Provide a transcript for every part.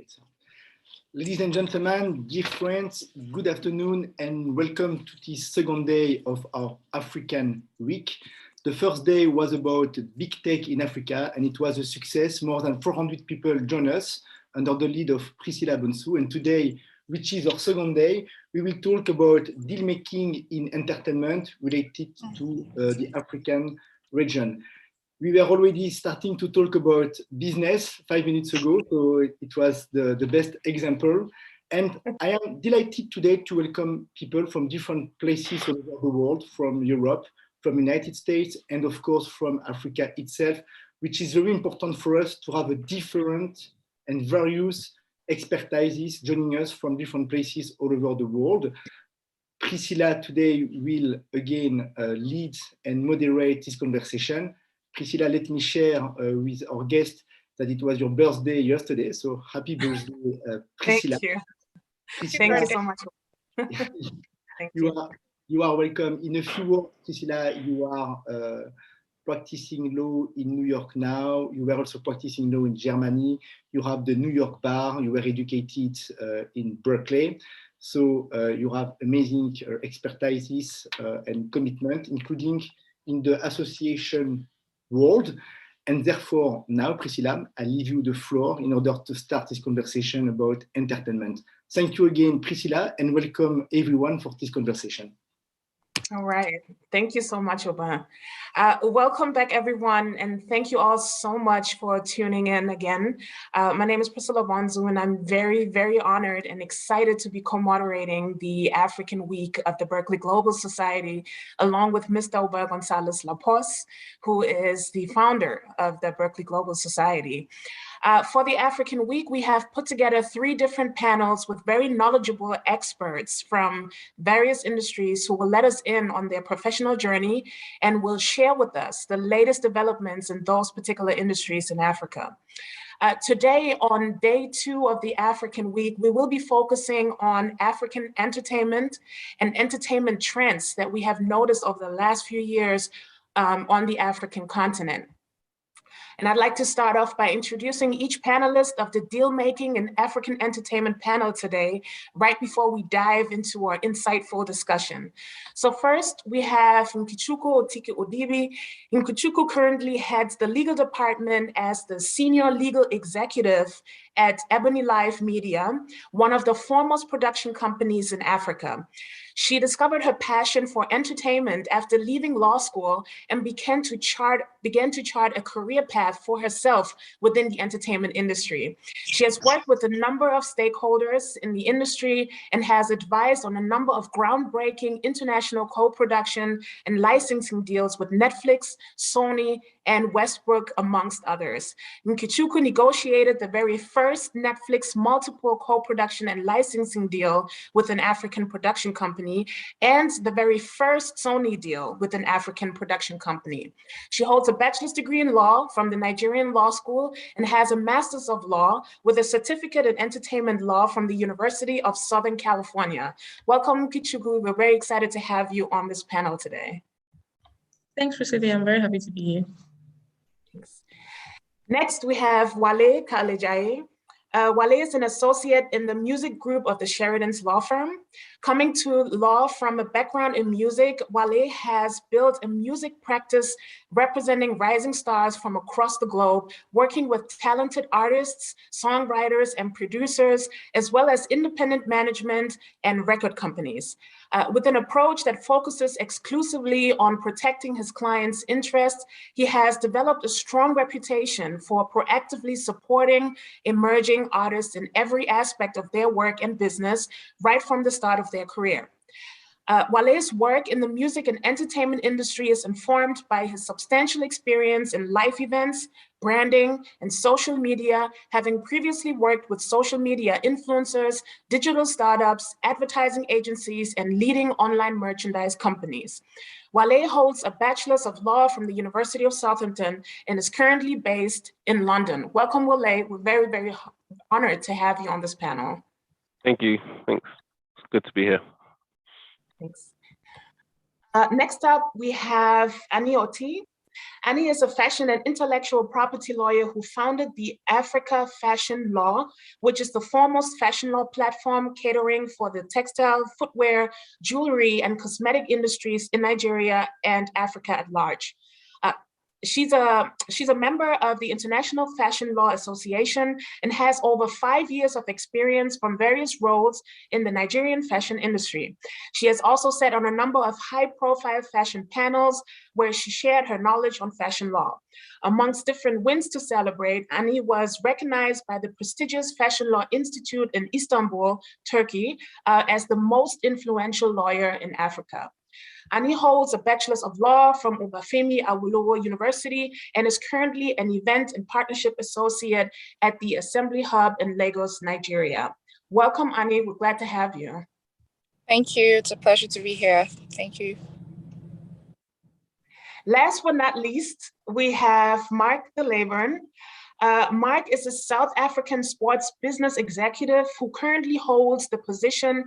So, ladies and gentlemen, dear friends, good afternoon and welcome to this second day of our African week. The first day was about big tech in Africa and it was a success. More than 400 people joined us under the lead of Priscilla Bonsu. And today, which is our second day, we will talk about deal making in entertainment related to the African region. We were already starting to talk about business 5 minutes ago, so it was the best example. And I am delighted today to welcome people from different places all over the world, from Europe, from the United States, and of course from Africa itself, which is very important for us to have a different and various expertises joining us from different places all over the world. Priscilla today will again lead and moderate this conversation. Priscilla, let me share with our guest that it was your birthday yesterday. So happy birthday, Priscilla. Thank you. Priscilla, thank you so much. Thank you. You are welcome. In a few words, Priscilla, you are practicing law in New York now. You were also practicing law in Germany. You have the New York bar. You were educated in Berkeley. So you have amazing expertises and commitment, including in the association world. And therefore, now, Priscilla, I leave you the floor in order to start this conversation about entertainment. Thank you again, Priscilla, and welcome everyone for this conversation. All right. Thank you so much, Aubin. Welcome back, everyone, and thank you all so much for tuning in again. My name is Priscilla Bonsu, and I'm very, very honored and excited to be co-moderating the African Week of the Berkeley Global Society, along with Mr. Aubin Gonzalez LAPOS, who is the founder of the Berkeley Global Society. For the African Week, we have put together 3 different panels with very knowledgeable experts from various industries who will let us in on their professional journey and will share with us the latest developments in those particular industries in Africa. Today, on day 2 of the African Week, we will be focusing on African entertainment and entertainment trends that we have noticed over the last few years on the African continent. And I'd like to start off by introducing each panelist of the Deal Making in African Entertainment panel today, right before we dive into our insightful discussion. So first, we have Nkechukwu Otike-Odibi. Nkechukwu currently heads the legal department as the senior legal executive at EbonyLife Media, one of the foremost production companies in Africa. She discovered her passion for entertainment after leaving law school and began to chart a career path for herself within the entertainment industry. She has worked with a number of stakeholders in the industry and has advised on a number of groundbreaking international co-production and licensing deals with Netflix, Sony, and Westbrook, amongst others. Nkechukwu negotiated the very first Netflix multiple co-production and licensing deal with an African production company and the very first Sony deal with an African production company. She holds a bachelor's degree in law from the Nigerian Law School and has a master's of law with a certificate in entertainment law from the University of Southern California. Welcome, Nkechukwu. We're very excited to have you on this panel today. Thanks, Priscilla. I'm very happy to be here. Thanks. Next, we have Wale Kalejaiye. Wale is an associate in the music group of the Sheridans law firm. Coming to law from a background in music, Wale has built a music practice representing rising stars from across the globe, working with talented artists, songwriters, and producers, as well as independent management and record companies. With an approach that focuses exclusively on protecting his clients' interests, he has developed a strong reputation for proactively supporting emerging artists in every aspect of their work and business right from the start of their career. Wale's work in the music and entertainment industry is informed by his substantial experience in live events, branding, and social media, having previously worked with social media influencers, digital startups, advertising agencies, and leading online merchandise companies. Wale holds a Bachelor's of Law from the University of Southampton and is currently based in London. Welcome, Wale. We're very, very honored to have you on this panel. Thank you. Thanks. It's good to be here. Thanks. Next up, we have Oti. Annie is a fashion and intellectual property lawyer who founded the Africa Fashion Law, which is the foremost fashion law platform catering for the textile, footwear, jewelry, and cosmetic industries in Nigeria and Africa at large. She's a member of the International Fashion Law Association and has over 5 years of experience from various roles in the Nigerian fashion industry. She has also sat on a number of high-profile fashion panels where she shared her knowledge on fashion law. Amongst different wins to celebrate, Annie was recognized by the prestigious Fashion Law Institute in Istanbul, Turkey, as the most influential lawyer in Africa. Annie holds a Bachelor's of Law from Obafemi Awolowo University and is currently an Event and Partnership Associate at the Assembly Hub in Lagos, Nigeria. Welcome, Annie. We're glad to have you. Thank you. It's a pleasure to be here. Thank you. Last but not least, we have Mark de Leiburne. Mark is a South African sports business executive who currently holds the position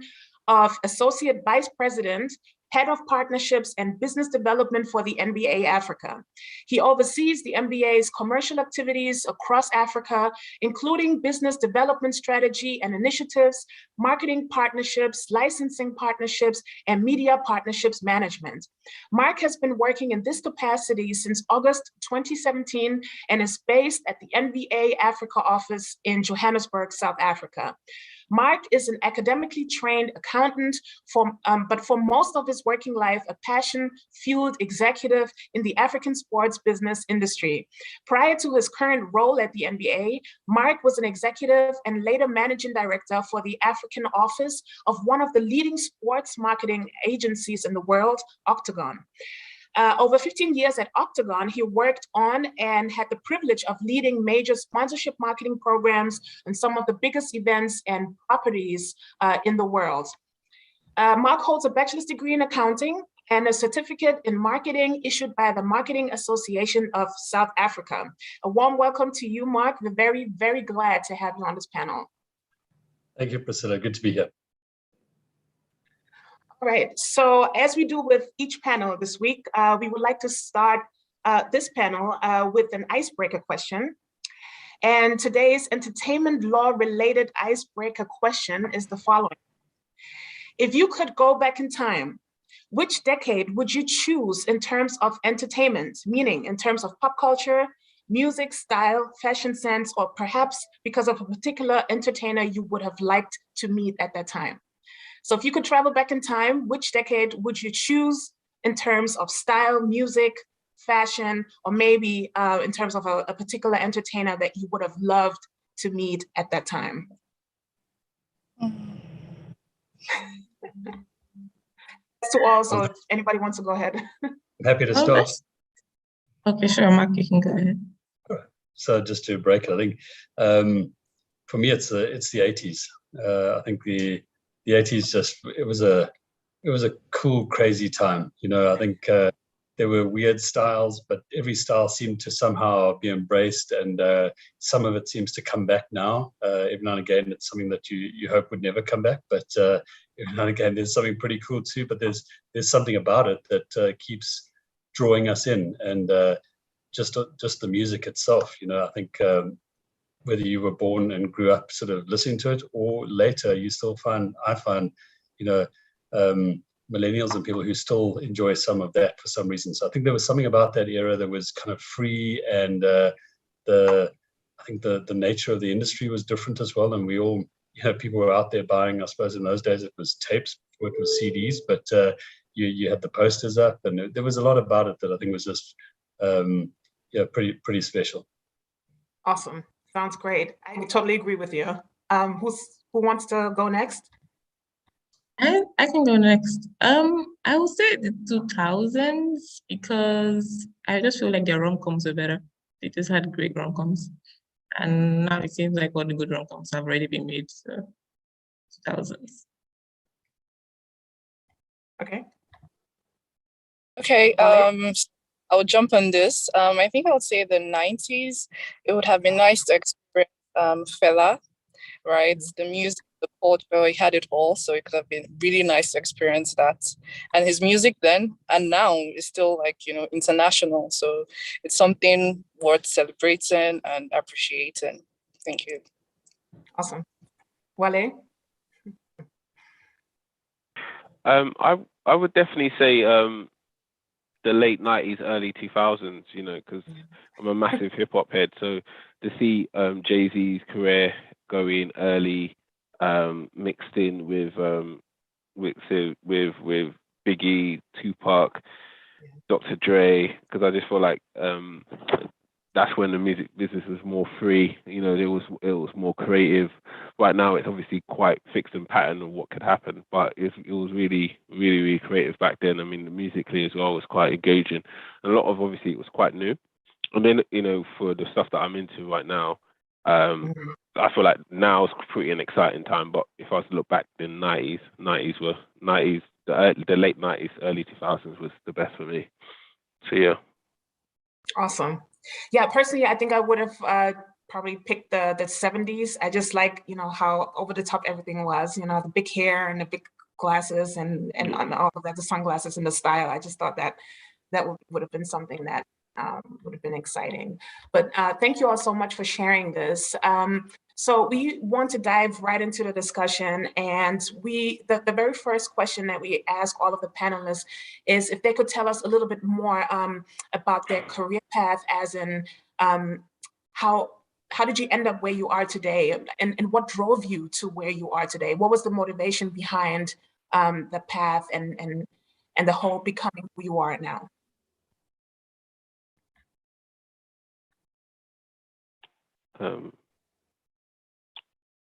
of Associate Vice President, Head of Partnerships and Business Development for the NBA Africa. He oversees the NBA's commercial activities across Africa, including business development strategy and initiatives, marketing partnerships, licensing partnerships, and media partnerships management. Mark has been working in this capacity since August 2017 and is based at the NBA Africa office in Johannesburg, South Africa. Mark is an academically trained accountant, but for most of his working life, a passion-fueled executive in the African sports business industry. Prior to his current role at the NBA, Mark was an executive and later managing director for the African office of one of the leading sports marketing agencies in the world, Octagon. Over 15 years at Octagon, he worked on and had the privilege of leading major sponsorship marketing programs and some of the biggest events and properties in the world. Mark holds a bachelor's degree in accounting and a certificate in marketing issued by the Marketing Association of South Africa. A warm welcome to you, Mark. We're very, very glad to have you on this panel. Thank you, Priscilla. Good to be here. All right, so as we do with each panel this week, we would like to start this panel with an icebreaker question. And today's entertainment law related icebreaker question is the following. If you could go back in time, which decade would you choose in terms of entertainment, meaning in terms of pop culture, music, style, fashion sense, or perhaps because of a particular entertainer you would have liked to meet at that time? So if you could travel back in time, which decade would you choose in terms of style, music, fashion, or maybe in terms of a particular entertainer that you would have loved to meet at that time? To all, so if anybody wants to go ahead. I'm happy to start. Okay, sure, Mark, you can go ahead. So just to break it, I think for me it's the 80s. I think the 80s it was a cool, crazy time. You know, I think there were weird styles, but every style seemed to somehow be embraced, and some of it seems to come back now. Every now and again, it's something that you hope would never come back, but every now and again, there's something pretty cool too. But there's something about it that keeps drawing us in, and just the music itself. You know, I think whether you were born and grew up sort of listening to it, or later, I find, you know, millennials and people who still enjoy some of that for some reason. So I think there was something about that era that was kind of free, and I think the nature of the industry was different as well. And we all, you know, people were out there buying, I suppose in those days it was tapes, before it was CDs, but you had the posters up, and there was a lot about it that I think was just yeah, pretty special. Awesome. Sounds great. I totally agree with you. Who wants to go next? I can go next. I would say the 2000s because I just feel like their rom-coms are better. They just had great rom-coms, and now it seems like all the good rom-coms have already been made. So 2000s. Okay. Okay. I'll jump on this. I think I would say the 90s. It would have been nice to experience Fela, right? The music, the culture, he had it all. So it could have been really nice to experience that. And his music then and now is still like, international. So it's something worth celebrating and appreciating. Thank you. Awesome. Wale? I would definitely say the late 90s, early 2000s, because I'm a massive hip hop head. So to see Jay-Z's career go in early, mixed in with Biggie, Tupac, Dr. Dre, because I just feel like that's when the music business was more free. It was more creative. Right now, it's obviously quite fixed and patterned of what could happen, but it was really, really, really creative back then. I mean, musically as well was quite engaging. And a lot of obviously it was quite new. And then for the stuff that I'm into right now, I feel like now is pretty an exciting time. But if I was to look back, the 90s, the late 90s, early 2000s was the best for me. So yeah. Awesome. Yeah, personally, I think I would have probably picked the 70s. I just like, how over the top everything was, the big hair and the big glasses and all of that, the sunglasses and the style. I just thought that would have been something that would have been exciting. But thank you all so much for sharing this. So we want to dive right into the discussion, and the very first question that we ask all of the panelists is if they could tell us a little bit more about their career path, as in how did you end up where you are today, and what drove you to where you are today? What was the motivation behind the path and the whole becoming who you are now?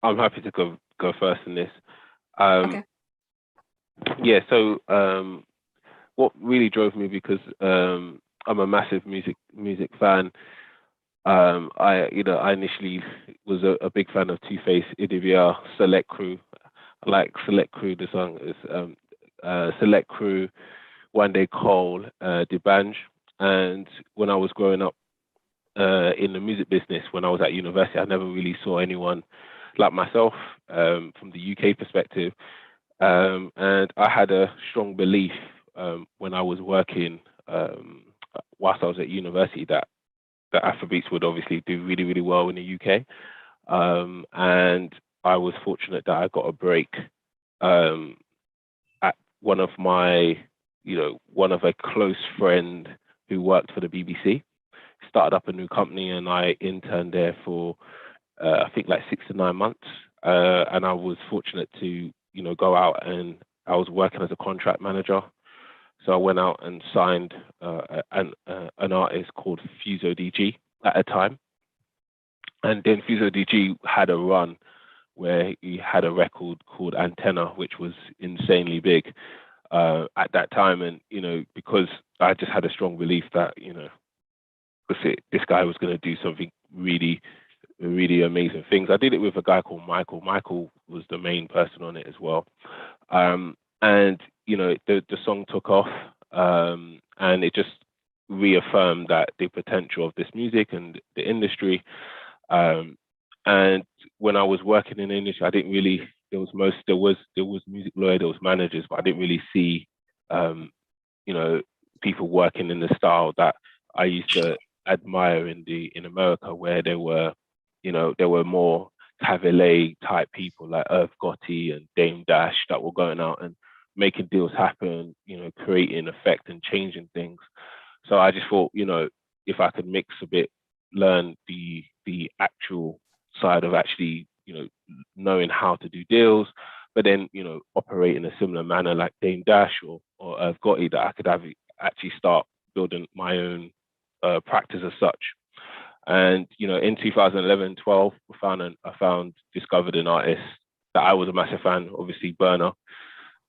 I'm happy to go first in this. Okay. Yeah, so what really drove me, because I'm a massive music fan. I initially was a big fan of Two-Face, Idibia, Select Crew. I like Select Crew. The song is Select Crew, One Day Cole, D'banj. And when I was growing up in the music business, when I was at university, I never really saw anyone like myself from the UK perspective. And I had a strong belief when I was working whilst I was at university that Afrobeats would obviously do really, really well in the UK. And I was fortunate that I got a break at one of a close friend who worked for the BBC, started up a new company, and I interned there for I think like 6 to 9 months. And I was fortunate to, go out, and I was working as a contract manager. So I went out and signed an artist called Fuso-DG at a time. And then Fuso-DG had a run where he had a record called Antenna, which was insanely big at that time. And, because I just had a strong belief that, this guy was going to do something really, really amazing things. I did it with a guy called Michael. Michael was the main person on it as well. And, the song took off, and it just reaffirmed that the potential of this music and the industry. And when I was working in the industry, I didn't really, there was music lawyer, there was managers, but I didn't really see, people working in the style that I used to admire in America, where there were more Cavalier type people like Irv Gotti and Dame Dash that were going out and making deals happen, creating effect and changing things. So I just thought, if I could mix a bit, learn the actual side of actually, knowing how to do deals, but then, operate in a similar manner like Dame Dash or Irv Gotti, that I could actually start building my own practice as such. And in 2011-12, I discovered an artist that I was a massive fan, obviously Burner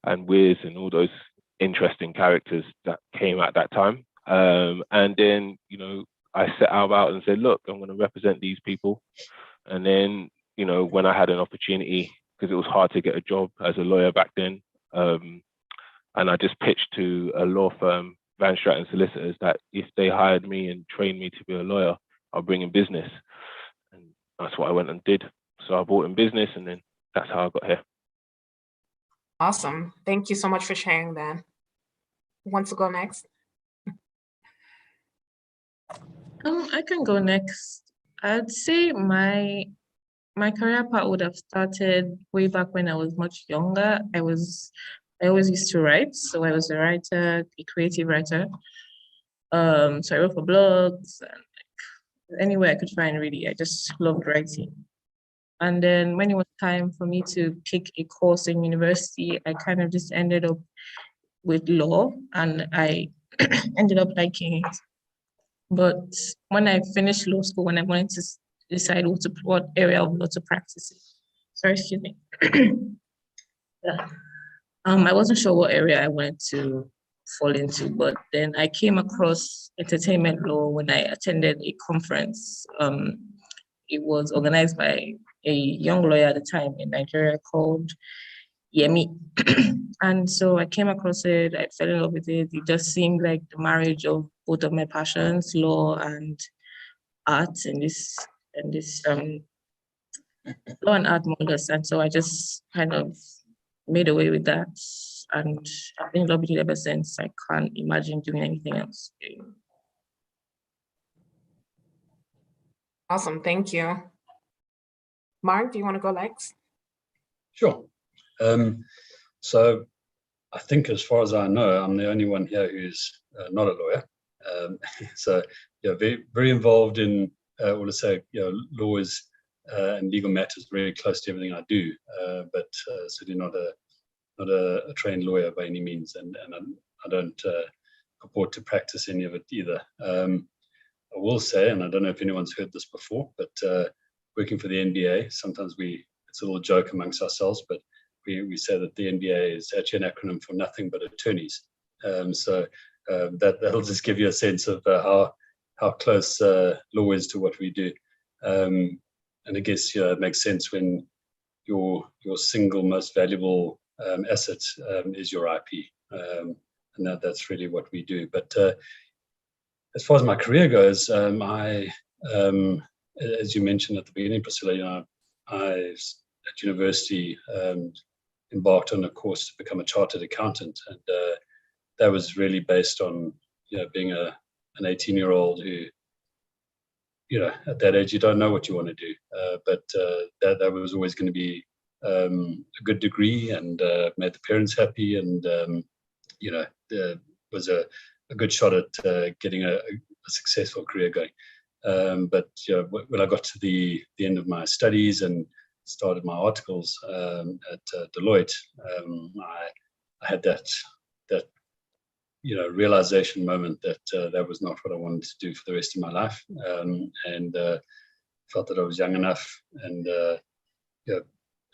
and Wiz and all those interesting characters that came at that time. And then I set out and said, look, I'm going to represent these people. And then when I had an opportunity, because it was hard to get a job as a lawyer back then, and I just pitched to a law firm, Van Stratton Solicitors, that if they hired me and trained me to be a lawyer, I'll bring in business. And that's what I went and did. So I brought in business, and then that's how I got here. Awesome. Thank you so much for sharing that. Who wants to go next? I can go next. I'd say my career path would have started way back when I was much younger. I always used to write, so I was a writer, a creative writer. So I wrote for blogs and like, anywhere I could find, really. I just loved writing. And then when it was time for me to pick a course in university, I kind of just ended up with law, and I ended up liking it. But when I finished law school, when I wanted to decide what area of law to practice in, sorry, excuse me. Yeah. I wasn't sure what area I wanted to fall into, but then I came across entertainment law when I attended a conference. It was organized by a young lawyer at the time in Nigeria called Yemi. And so I came across it, I fell in love with it. It just seemed like the marriage of both of my passions, law and art, and this law and art models. And so I just kind of made away with that. And I've been in love with it ever since. I can't imagine doing anything else. Awesome, thank you. Mark, do you want to go next? Sure. So I think, as far as I know, I'm the only one here who's not a lawyer. So yeah, very involved in, or let's say, laws and legal matters, very close to everything I do, but certainly not a trained lawyer by any means, and I don't purport to practice any of it either. I will say, and I don't know if anyone's heard this before, but working for the NBA, sometimes it's a little joke amongst ourselves, but we say that the NBA is actually an acronym for nothing but attorneys. So that'll just give you a sense of how close law is to what we do. And I guess it makes sense when your single most valuable asset is your IP, and that's really what we do. But as far as my career goes, I, as you mentioned at the beginning, Priscilla, I at university embarked on a course to become a chartered accountant, and that was really based on being an 18-year-old who, at that age you don't know what you want to do, but that was always going to be a good degree and made the parents happy, and there was a good shot at getting a successful career going. But when I got to the end of my studies and started my articles at Deloitte, I had that realization moment that that was not what I wanted to do for the rest of my life, and felt that I was young enough and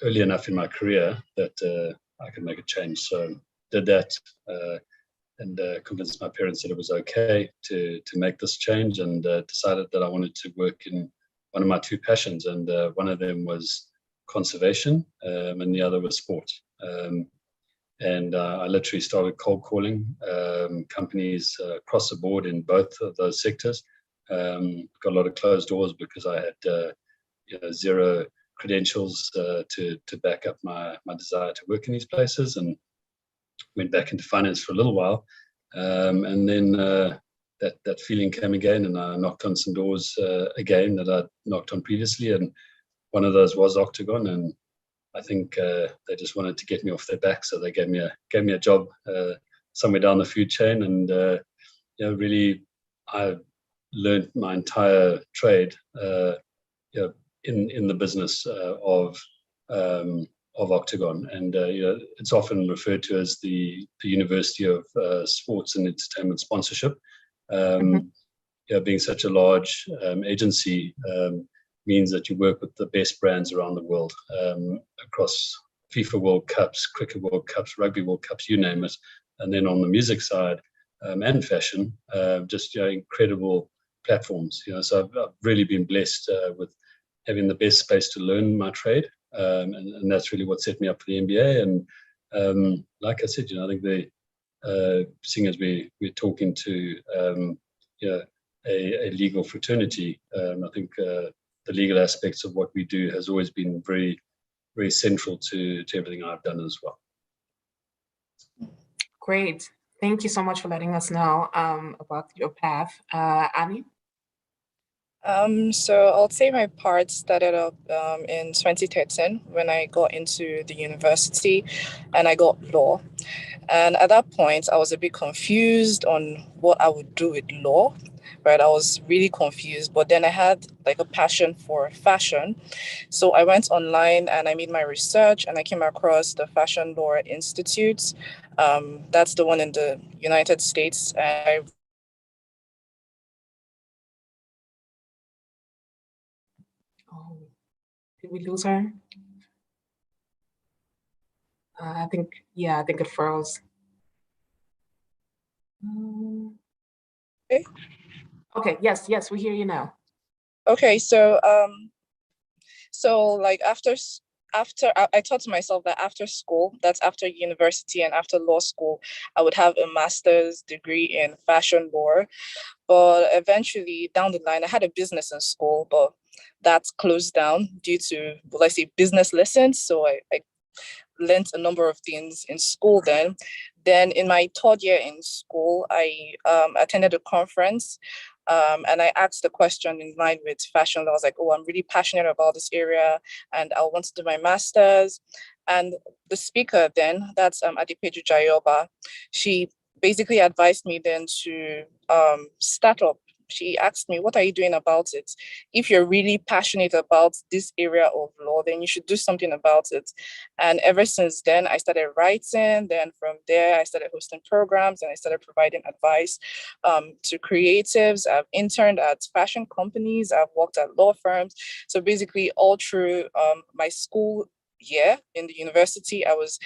early enough in my career that I could make a change. So did that and convinced my parents that it was okay to make this change, and decided that I wanted to work in one of my two passions, and one of them was conservation, and the other was sport. And I literally started cold calling companies across the board in both of those sectors. Got a lot of closed doors because I had zero credentials to back up my desire to work in these places, and went back into finance for a little while. And then that feeling came again, and I knocked on some doors again that I'd knocked on previously, and one of those was Octagon, and I think they just wanted to get me off their back, so they gave me a job somewhere down the food chain, and really I learned my entire trade in the business of Octagon, and it's often referred to as the University of Sports and Entertainment Sponsorship. Being such a large agency means that you work with the best brands around the world, across FIFA World Cups, Cricket World Cups, Rugby World Cups, you name it. And then on the music side and fashion, just incredible platforms. So I've really been blessed with having the best space to learn my trade, and that's really what set me up for the MBA. And like I said, I think seeing as we're talking to a legal fraternity, I think the legal aspects of what we do has always been very, very central to everything I've done as well. Great. Thank you so much for letting us know about your path. Annie? So I'll say my part started up in 2013 when I got into the university and I got law. And at that point, I was a bit confused on what I would do with law, right? I was really confused, but then I had like a passion for fashion. So I went online and I made my research and I came across the Fashion Law Institute. That's the one in the United States. And Oh, did we lose her? I think it froze. Okay. Okay, yes, we hear you now. Okay, so like after I thought to myself that after school, that's after university and after law school, I would have a master's degree in fashion law. But eventually down the line, I had a business in school, but that's closed down due to, let's say, business lessons. So I learned a number of things in school then. Then in my third year in school, I attended a conference and I asked the question in line with fashion law. I was like, oh, I'm really passionate about this area and I want to do my master's. And the speaker then, that's Kalejaiye, she basically advised me then to start up. She asked me, what are you doing about it? If you're really passionate about this area of law, then you should do something about it. And ever since then, I started writing. Then from there, I started hosting programs and I started providing advice to creatives. I've interned at fashion companies. I've worked at law firms. So basically all through my school year in the university, I was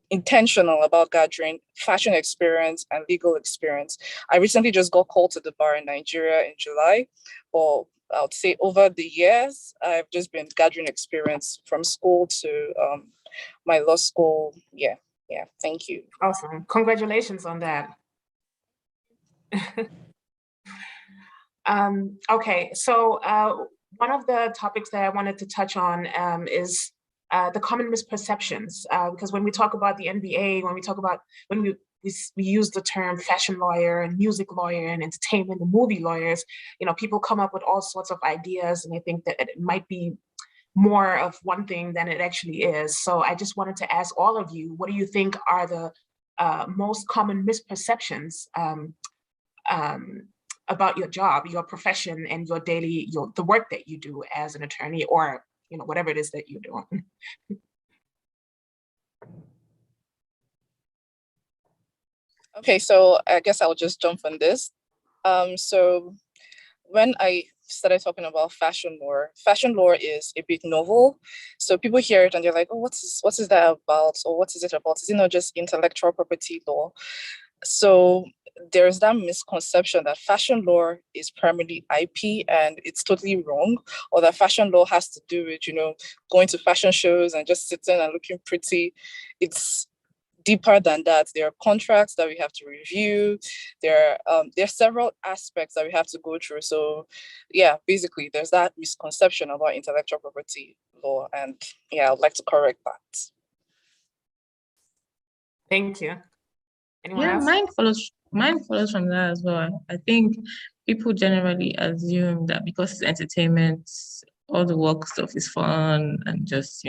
intentional about gathering fashion experience and legal experience. I recently just got called to the bar in Nigeria in July, but I would say over the years, I've just been gathering experience from school to my law school. Yeah, thank you. Awesome. Congratulations on that. Okay, so one of the topics that I wanted to touch on is the common misperceptions, because when we talk about the NBA, when we use the term fashion lawyer and music lawyer and entertainment and movie lawyers, people come up with all sorts of ideas and they think that it might be more of one thing than it actually is. So I just wanted to ask all of you, what do you think are the most common misperceptions about your job, your profession, and your daily, the work that you do as an attorney, or whatever it is that you're doing? Okay, so I guess I'll just jump on this. So when I started talking about fashion law is a bit novel. So people hear it and they're like, oh, what is that about? Or what is it about? Is it not just intellectual property law? So there's that misconception that fashion law is primarily IP and it's totally wrong, or that fashion law has to do with, going to fashion shows and just sitting and looking pretty. It's deeper than that. There are contracts that we have to review. There are several aspects that we have to go through. So yeah, basically there's that misconception about intellectual property law, and yeah, I'd like to correct that. Thank you. Anyone Yeah, else? mine follows from that as well. I think people generally assume that because it's entertainment, all the work stuff is fun and just,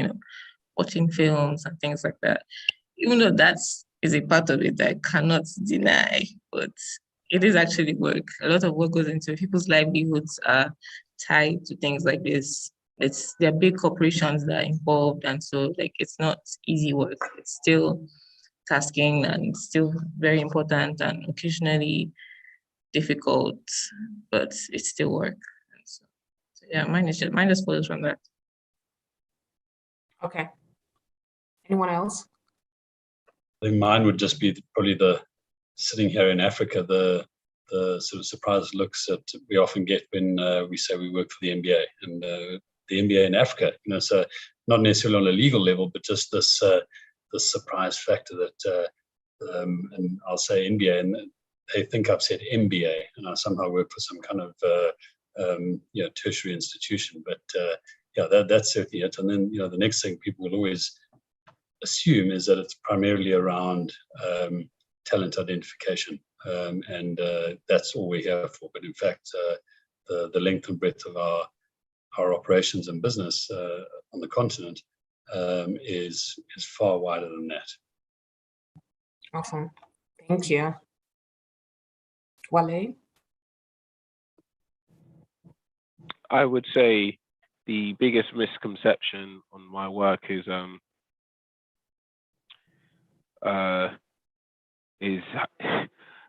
watching films and things like that. Even though that is a part of it, I cannot deny, but it is actually work. A lot of work goes into it. People's livelihoods are tied to things like this. There are big corporations that are involved, and so it's not easy work. It's still tasking and still very important and occasionally difficult, but it's still work. So yeah, mine just follows from that. Okay. Anyone else? I think mine would just be probably the sitting here in Africa, the sort of surprised looks that we often get when we say we work for the NBA and the NBA in Africa. So not necessarily on a legal level, but just this surprise factor that, and I'll say NBA, and they think I've said MBA, and I somehow work for some kind of tertiary institution. But yeah, that's certainly it. And then the next thing people will always assume is that it's primarily around talent identification, and that's all we're here for. But in fact, the length and breadth of our operations and business on the continent is far wider than that. Awesome, thank you. Wale? I would say the biggest misconception on my work is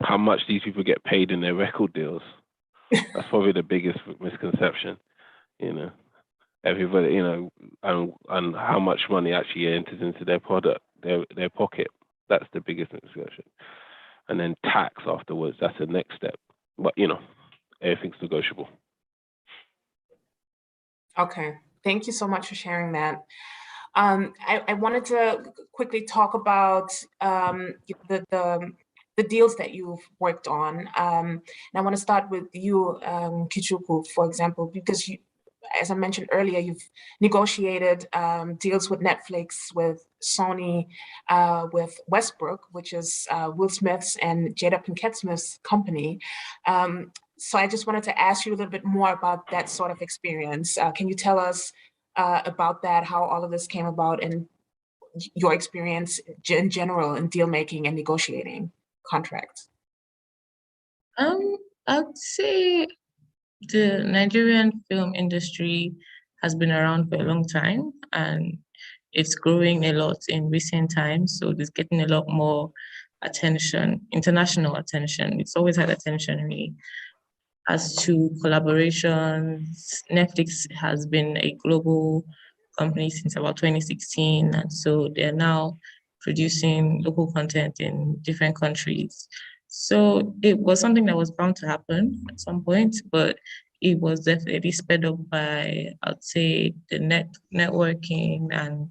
how much these people get paid in their record deals. That's probably the biggest misconception, you know. Everybody, you know, and how much money actually enters into their product, their pocket. That's the biggest misconception. And then tax afterwards, that's the next step. But, you know, everything's negotiable. Okay, thank you so much for sharing that. I wanted to quickly talk about the deals that you've worked on. And I want to start with you, Nkechukwu, for example, because you, as I mentioned earlier, you've negotiated deals with Netflix, with Sony, with Westbrook, which is Will Smith's and Jada Pinkett Smith's company. So I just wanted to ask you a little bit more about that sort of experience. Can you tell us about that, how all of this came about, and your experience in general in deal making and negotiating contracts? I'd say the Nigerian film industry has been around for a long time, and it's growing a lot in recent times. So it's getting a lot more attention, international attention. It's always had attention, really. As to collaborations, Netflix has been a global company since about 2016, and so they're now producing local content in different countries. So it was something that was bound to happen at some point, but it was definitely sped up by, I'd say, the networking and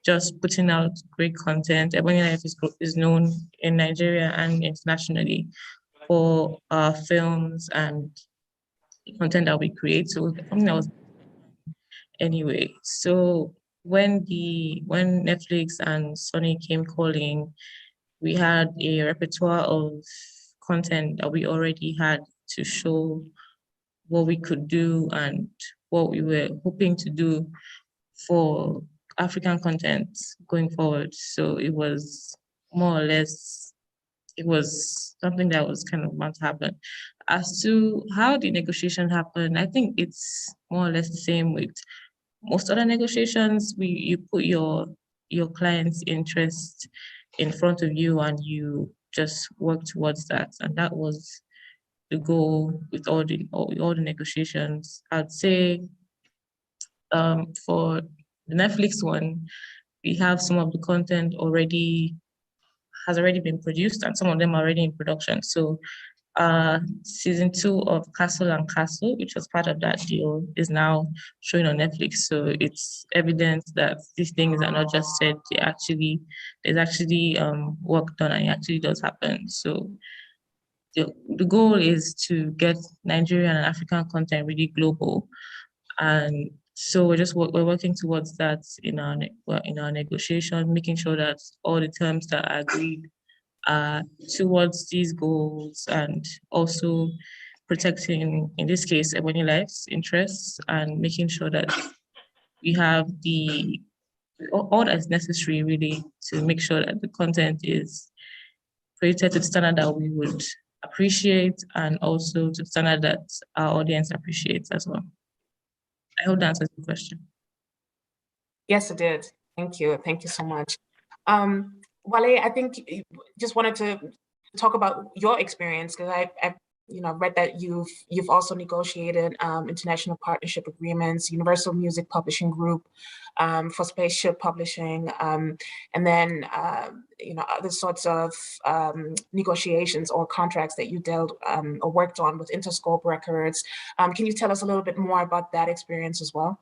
just putting out great content. EbonyLife is known in Nigeria and internationally for our films and content that we create. So something that was anyway. So when Netflix and Sony came calling, we had a repertoire of content that we already had to show what we could do and what we were hoping to do for African content going forward. So it was more or less, it was something that was kind of bound to happen. As to how the negotiation happened, I think it's more or less the same with most other negotiations. You put your client's interest in front of you and you just work towards that. And that was the goal with all the negotiations. I'd say for the Netflix one, we have some of the content has already been produced, and some of them are already in production. So season 2 of Castle and Castle, which was part of that deal, is now showing on Netflix. So it's evidence that these things are not just said, there's actually work done, and it actually does happen. So the goal is to get Nigerian and African content really global. And so we're working towards that in our negotiation, making sure that all the terms that are agreed are towards these goals, and also protecting, in this case, EbonyLife's interests, and making sure that we have all that is necessary, really, to make sure that the content is created to the standard that we would appreciate, and also to the standard that our audience appreciates as well. I hope that answers the question. Yes, it did. Thank you. Thank you so much. Wale, I think just wanted to talk about your experience, because I've read that you've also negotiated international partnership agreements, Universal Music Publishing Group for Spaceship Publishing, and then other sorts of negotiations or contracts that you dealt or worked on with Interscope Records. Can you tell us a little bit more about that experience as well?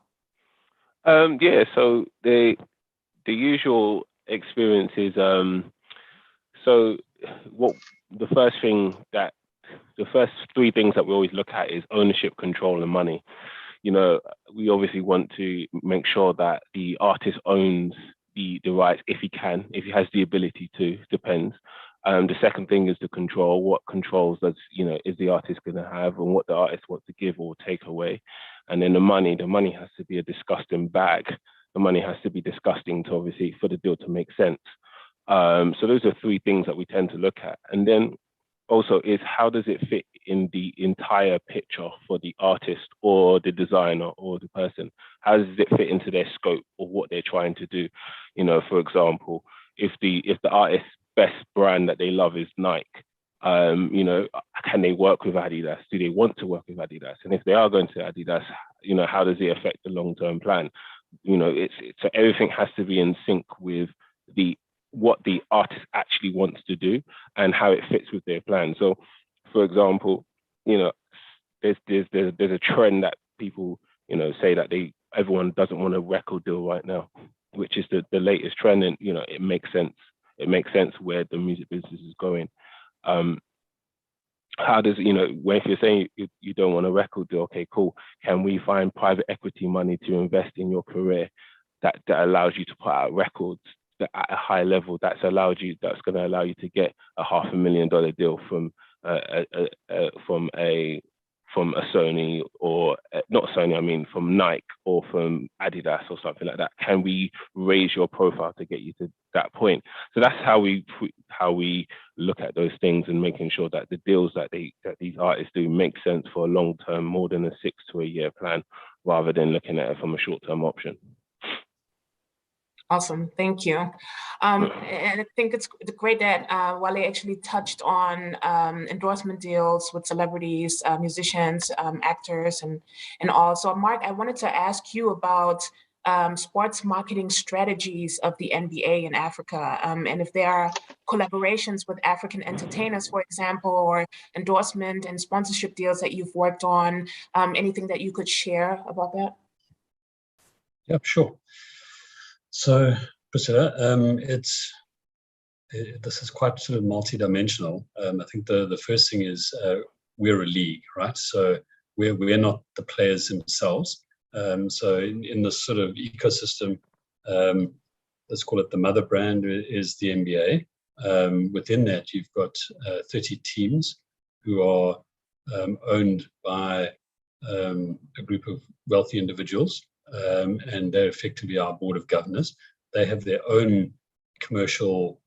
Yeah, so the usual experience is so what the first 3 things that we always look at is ownership, control, and money. We obviously want to make sure that the artist owns the rights if he has the ability to, depends. The second thing is the control. What controls does, is the artist going to have, and what the artist wants to give or take away. And then the money has to be a disgusting bag. The money has to be disgusting to obviously for the deal to make sense. So those are three things that we tend to look at. And then also is how does it fit in the entire picture for the artist or the designer or the person? How does it fit into their scope or what they're trying to do? For example, if the artist's best brand that they love is Nike, can they work with Adidas? Do they want to work with Adidas? And if they are going to Adidas, how does it affect the long-term plan? So everything has to be in sync with what the artist actually wants to do and how it fits with their plan. So, for example, there's a trend that people say that everyone doesn't want a record deal right now, which is the latest trend, and it makes sense. It makes sense where the music business is going. How does if you're saying you don't want a record deal, okay, cool. Can we find private equity money to invest in your career that allows you to put out records that at a high level that's going to allow you to get a $500,000 deal from a Sony, or not Sony, I mean from Nike or from Adidas or something like that? Can we raise your profile to get you to that point? So that's how we look at those things, and making sure that the deals that these artists do make sense for a long term, more than a 6 to a year plan, rather than looking at it from a short term option. Awesome, thank you. And I think it's great that Wale actually touched on endorsement deals with celebrities, musicians, actors, and all. So Mark, I wanted to ask you about sports marketing strategies of the NBA in Africa, and if there are collaborations with African entertainers, for example, or endorsement and sponsorship deals that you've worked on, anything that you could share about that? Yeah, sure. So, Priscilla, this is quite sort of multi-dimensional. I think the first thing is we're a league, right? So we're not the players themselves. So in this sort of ecosystem, let's call it the mother brand is the NBA. Within that, you've got 30 teams who are owned by a group of wealthy individuals. And they're effectively our board of governors. They have their own commercial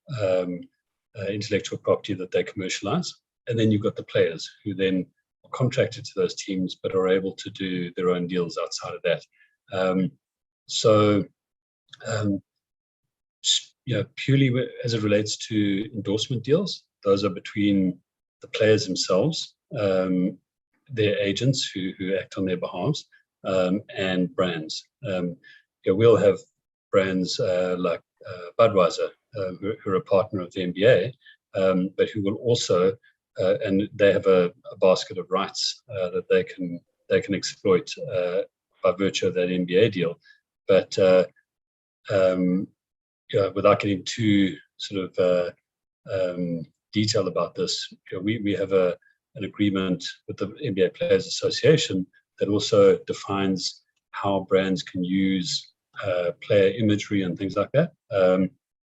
intellectual property that they commercialize. And then you've got the players who then are contracted to those teams, but are able to do their own deals outside of that. Purely as it relates to endorsement deals, those are between the players themselves, their agents who act on their behalves, and brands. We'll have brands like Budweiser, who are a partner of the NBA, but who will also, and they have a basket of rights that they can exploit by virtue of that NBA deal. But without getting too sort of detailed about this, we have an agreement with the NBA Players Association that also defines how brands can use player imagery and things like that,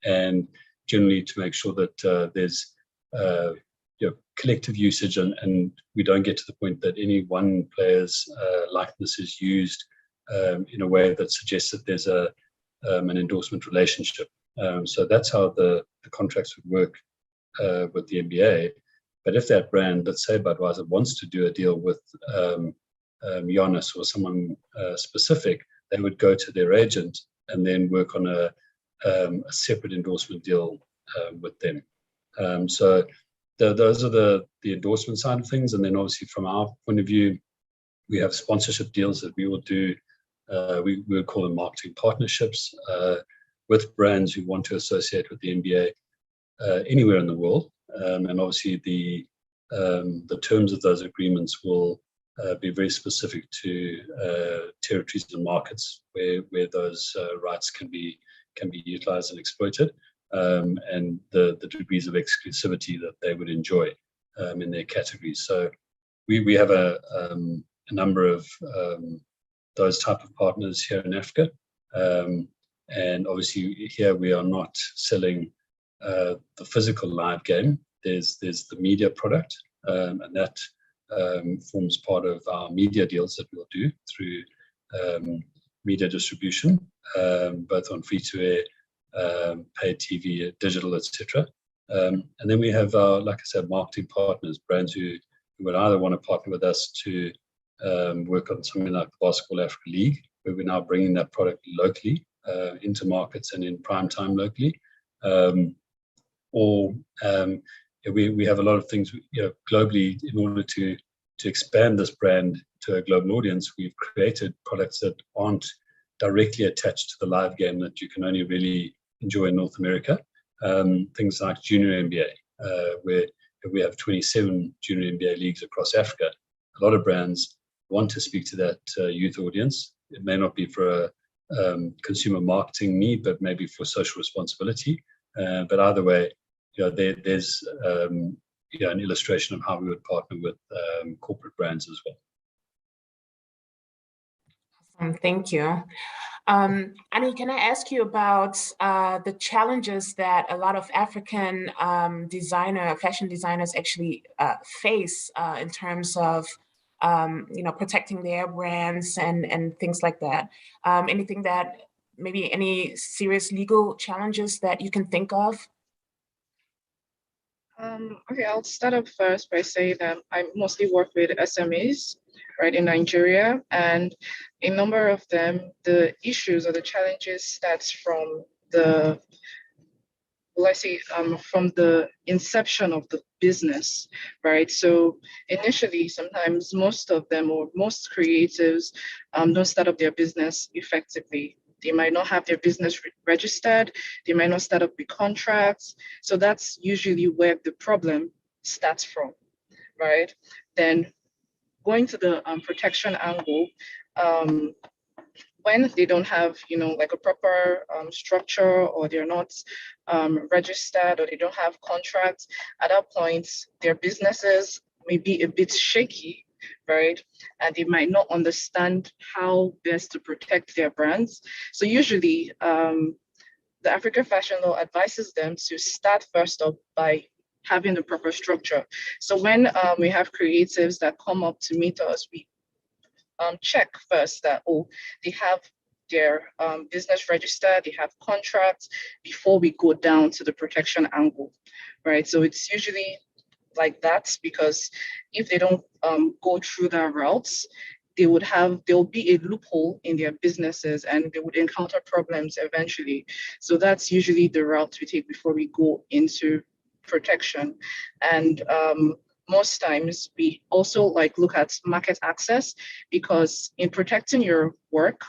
and generally to make sure that there's collective usage, and we don't get to the point that any one player's likeness is used in a way that suggests that there's an endorsement relationship. So that's how the contracts would work with the NBA. But if that brand, let's say Budweiser, wants to do a deal with Giannis or someone specific, they would go to their agent and then work on a separate endorsement deal with them. So those are the endorsement side of things. And then obviously from our point of view, we have sponsorship deals that we will do. We will call them marketing partnerships with brands who want to associate with the NBA anywhere in the world. And obviously the terms of those agreements will be very specific to territories and markets where those rights can be utilized and exploited, and the degrees of exclusivity that they would enjoy in their categories. So we have a number of those type of partners here in Africa. And obviously here we are not selling the physical live game. There's the media product, and that forms part of our media deals that we'll do through media distribution, both on free-to-air, paid TV, digital, etc. And then we have our, like I said, marketing partners, brands who would either want to partner with us to work on something like the Basketball Africa League, where we're now bringing that product locally into markets and in prime time locally, or we have a lot of things, globally. In order to expand this brand to a global audience, we've created products that aren't directly attached to the live game that you can only really enjoy in North America. Things like junior NBA, where we have 27 junior NBA leagues across Africa. A lot of brands want to speak to that youth audience. It may not be for a consumer marketing need, but maybe for social responsibility. But either way, there's an illustration of how we would partner with corporate brands as well. Awesome, thank you. Annie, can I ask you about the challenges that a lot of African fashion designers actually face in terms of protecting their brands and things like that? Anything that, maybe any serious legal challenges that you can think of? Okay, I'll start off first by saying that I mostly work with SMEs, right, in Nigeria, and a number of them, the issues or the challenges starts from the, from the inception of the business, right? So initially, sometimes most of them or most creatives don't start up their business effectively. They might not have their business registered. They might not start up with contracts. So that's usually where the problem starts from, right? Then going to the protection angle, when they don't have, like a proper structure, or they're not registered, or they don't have contracts, at that point, their businesses may be a bit shaky, right? And they might not understand how best to protect their brands. So usually, the African Fashion Law advises them to start first up by having the proper structure. So when we have creatives that come up to meet us, we check first that, they have their business registered, they have contracts, before we go down to the protection angle, right? So it's usually like that, because if they don't go through that routes, there'll be a loophole in their businesses, and they would encounter problems eventually. So that's usually the route we take before we go into protection. And most times we also look at market access, because in protecting your work,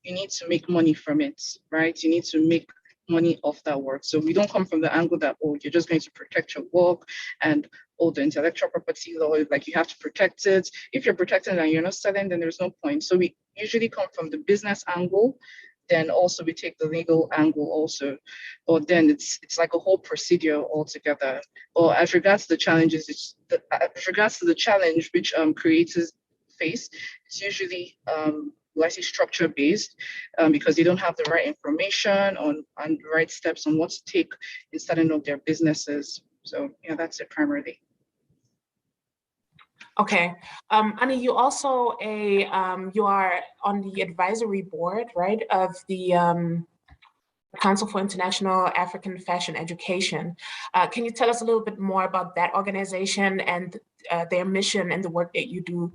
you need to make money from it, right? You need to make money off that work. So we don't come from the angle that, you're just going to protect your work and the intellectual property law, you have to protect it. If you're protecting it and you're not selling, then there's no point. So we usually come from the business angle, then also we take the legal angle also, or then it's like a whole procedure altogether. Or as regards to the challenges, as regards to the challenge which creators face, it's usually structure based, because they don't have the right information and the right steps on what to take in starting up their businesses. So that's it primarily. Okay, Annie, you also you are on the advisory board, right, of the Council for International African Fashion Education. Can you tell us a little bit more about that organization and their mission and the work that you do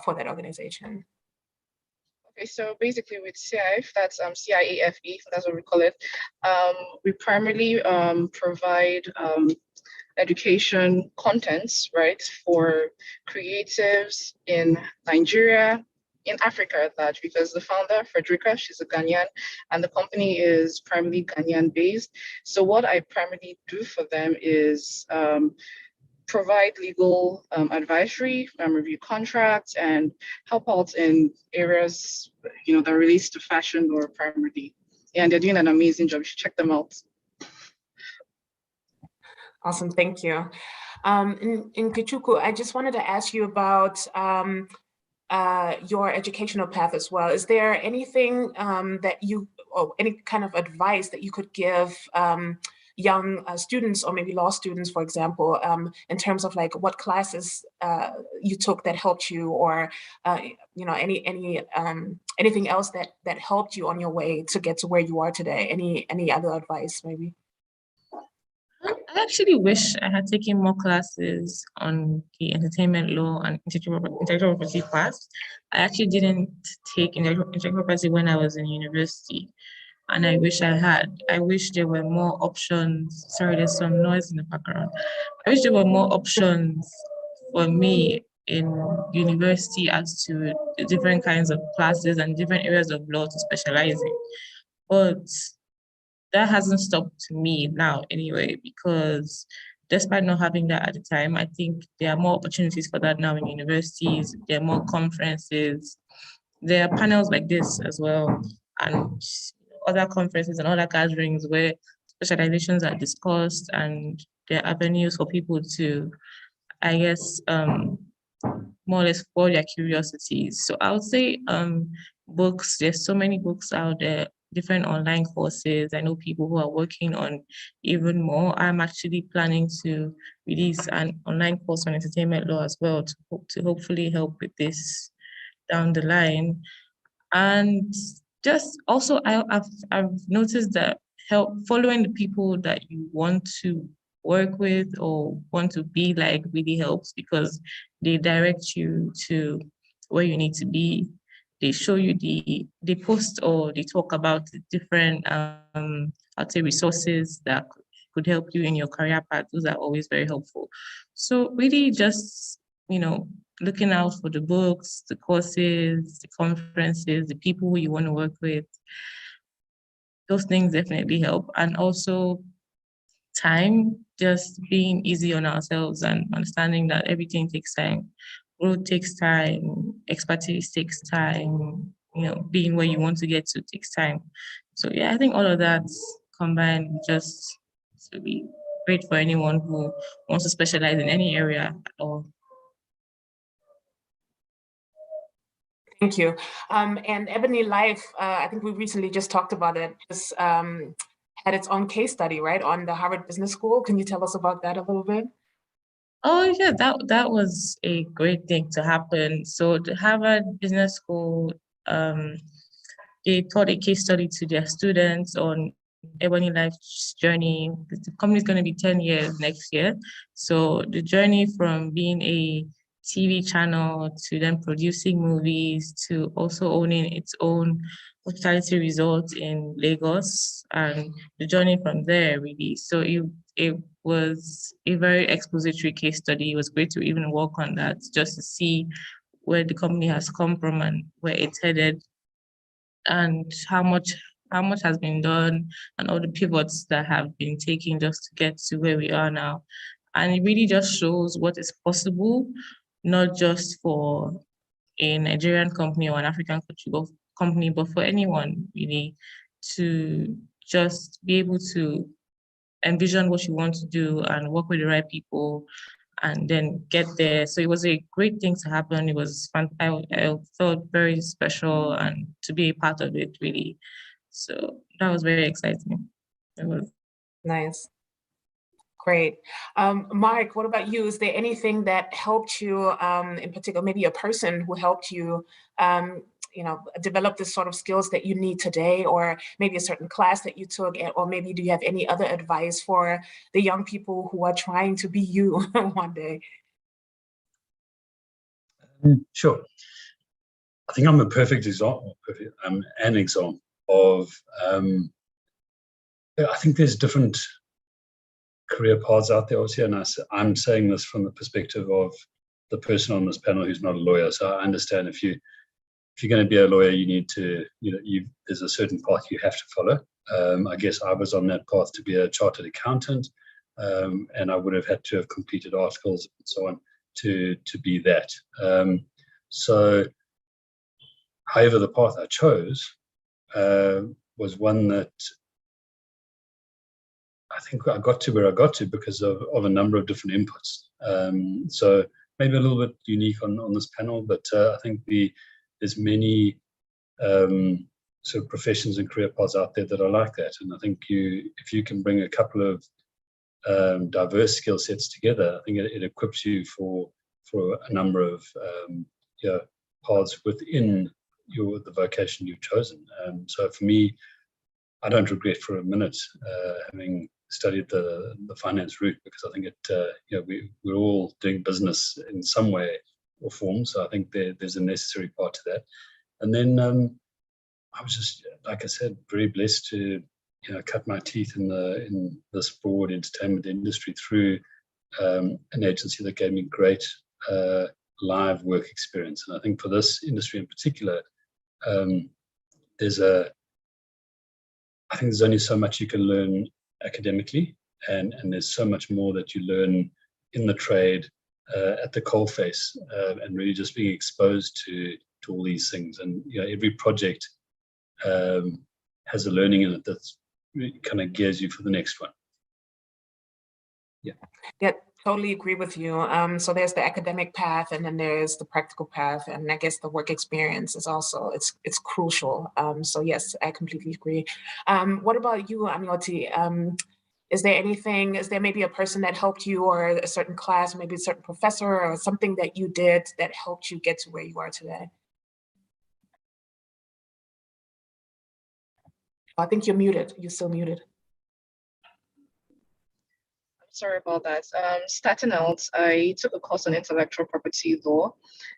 for that organization? Okay, so basically with CIAFE, that's CIAFE, that's what we call it. We primarily provide education contents, right, for creatives in Nigeria, in Africa at large, because the founder, Frederica, she's a Ghanaian, and the company is primarily Ghanaian based. So what I primarily do for them is provide legal advisory, review contracts, and help out in areas that relates to fashion or primarily. And they're doing an amazing job. You should check them out. Awesome, thank you. In Nkechukwu, I just wanted to ask you about your educational path as well. Is there anything that you or any kind of advice that you could give young students, or maybe law students, for example, in terms of like what classes you took that helped you, or you know, anything else that helped you on your way to get to where you are today? Any other advice, maybe? I actually wish I had taken more classes on the entertainment law and intellectual property class. I actually didn't take intellectual property when I was in university, and I wish I had. I wish there were more options. Sorry, there's some noise in the background. I wish there were more options for me in university as to the different kinds of classes and different areas of law to specialize in. But that hasn't stopped me now anyway, because despite not having that at the time, I think there are more opportunities for that now in universities. There are more conferences. There are panels like this as well, and other conferences and other gatherings where specializations are discussed, and there are avenues for people to, I guess, more or less for their curiosities. So I would say books, there's so many books out there, different online courses. I know people who are working on even more. I'm actually planning to release an online course on entertainment law as well to hopefully help with this down the line. And just also, I've noticed that following the people that you want to work with or want to be like really helps, because they direct you to where you need to be. They show you they post or they talk about the different, I'd say, resources that could help you in your career path. Those are always very helpful. So really just, you know, looking out for the books, the courses, the conferences, the people who you want to work with. Those things definitely help. And also time, just being easy on ourselves and understanding that everything takes time. Growth takes time, expertise takes time, you know, being where you want to get to takes time. So yeah, I think all of that combined just to be great for anyone who wants to specialize in any area at all. Thank you. And EbonyLife, I think we recently just talked about it, just had its own case study, right, on the Harvard Business School. Can you tell us about that a little bit? Oh yeah, that was a great thing to happen. So the Harvard Business School, they taught a case study to their students on EbonyLife's journey. The company is going to be 10 years next year. So the journey from being a TV channel to then producing movies to also owning its own hospitality resort in Lagos, and the journey from there really. So it was a very expository case study. It was great to even work on that, just to see where the company has come from and where it's headed, and how much has been done, and all the pivots that have been taken just to get to where we are now. And it really just shows what is possible, not just for a Nigerian company or an African company, but for anyone really, to just be able to envision what you want to do and work with the right people and then get there. So it was a great thing to happen. It was fun. I felt very special and to be a part of it really. So that was very exciting. It was nice. Great. Mark, what about you? Is there anything that helped you in particular, maybe a person who helped you you know, develop the sort of skills that you need today, or maybe a certain class that you took, or maybe do you have any other advice for the young people who are trying to be you one day? Sure. I think I'm a perfect example, an example of, I think there's different career paths out there, obviously, and I'm saying this from the perspective of the person on this panel who's not a lawyer. So I understand if you're going to be a lawyer, you need to, there's a certain path you have to follow. I guess I was on that path to be a chartered accountant, and I would have had to have completed articles and so on to be that. So, however, the path I chose was one that I think I got to where I got to because of a number of different inputs. So maybe a little bit unique on this panel, but I think there's many sort of professions and career paths out there that are like that. And I think if you can bring a couple of diverse skill sets together, I think it equips you for a number of paths within the vocation you've chosen. So for me, I don't regret for a minute having studied the finance route, because I think we're all doing business in some way or form. So I think there's a necessary part to that. And then I was just, like I said, very blessed to cut my teeth in this broad entertainment industry through an agency that gave me great live work experience. And I think for this industry in particular, there's only so much you can learn academically, and there's so much more that you learn in the trade, at the coalface, and really just being exposed to all these things. And every project has a learning in it that's really kind of gears you for the next one. Yeah, totally agree with you. So there's the academic path, and then there's the practical path, and I guess the work experience is also it's crucial. So yes, I completely agree. What about you, Anioti? Is there maybe a person that helped you, or a certain class, maybe a certain professor, or something that you did that helped you get to where you are today? I think you're muted. You're still muted. Sorry about that. Starting out, I took a course on intellectual property law,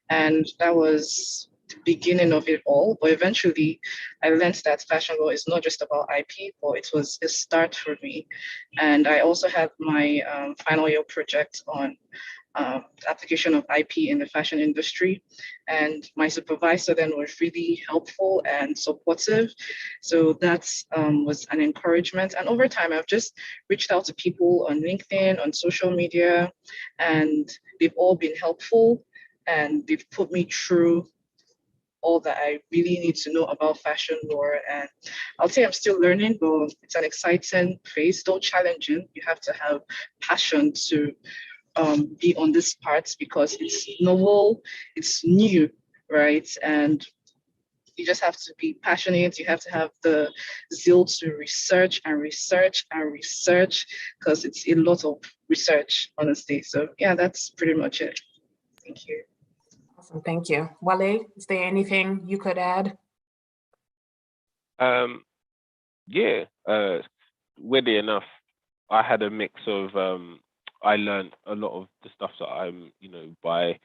and that was the beginning of it all. But eventually, I learned that fashion law is not just about IP, but it was a start for me. And I also had my final year project on the application of IP in the fashion industry. And my supervisor then was really helpful and supportive. So that was an encouragement. And over time, I've just reached out to people on LinkedIn, on social media, and they've all been helpful, and they've put me through all that I really need to know about fashion law. And I'll say I'm still learning, but it's an exciting phase, still challenging. You have to have passion to be on this part, because it's novel, it's new, right? And you just have to be passionate. You have to have the zeal to research and research and research, because it's a lot of research, honestly. So yeah, that's pretty much it. Thank you. Awesome, thank you. Wale, is there anything you could add? Weirdly enough, I had a mix of, I learned a lot of the stuff that I'm, by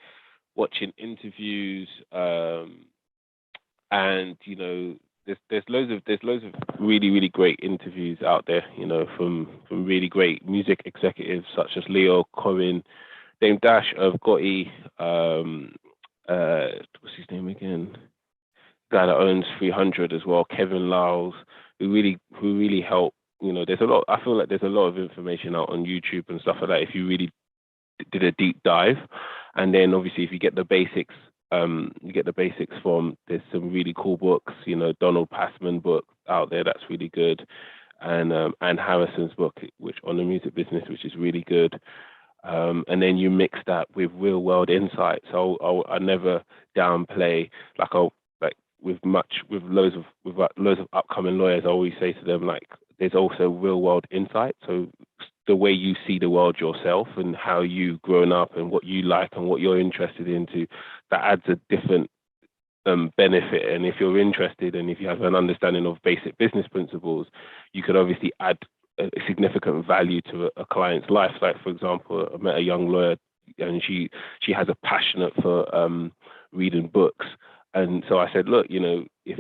watching interviews, and there's loads of really, really great interviews out there, from really great music executives such as Leo, Corinne, Dame Dash of Gotti, what's his name again? Guy that owns 300 as well, Kevin Lyles, who really help. There's a lot. I feel like there's a lot of information out on YouTube and stuff like that if you really did a deep dive. And then obviously if you get the basics, from, there's some really cool books. Donald Passman book out there that's really good, and Harrison's book, which on the music business, which is really good. And then you mix that with real world insights. So I never downplay, with loads of upcoming lawyers. I always say to them, there's also real world insight. So the way you see the world yourself and how you've grown up and what you like and what you're interested into, that adds a different benefit. And if you're interested and if you have an understanding of basic business principles, you could obviously add a significant value to a client's life. Like, for example, I met a young lawyer, and she has a passionate for reading books. And so I said, look, if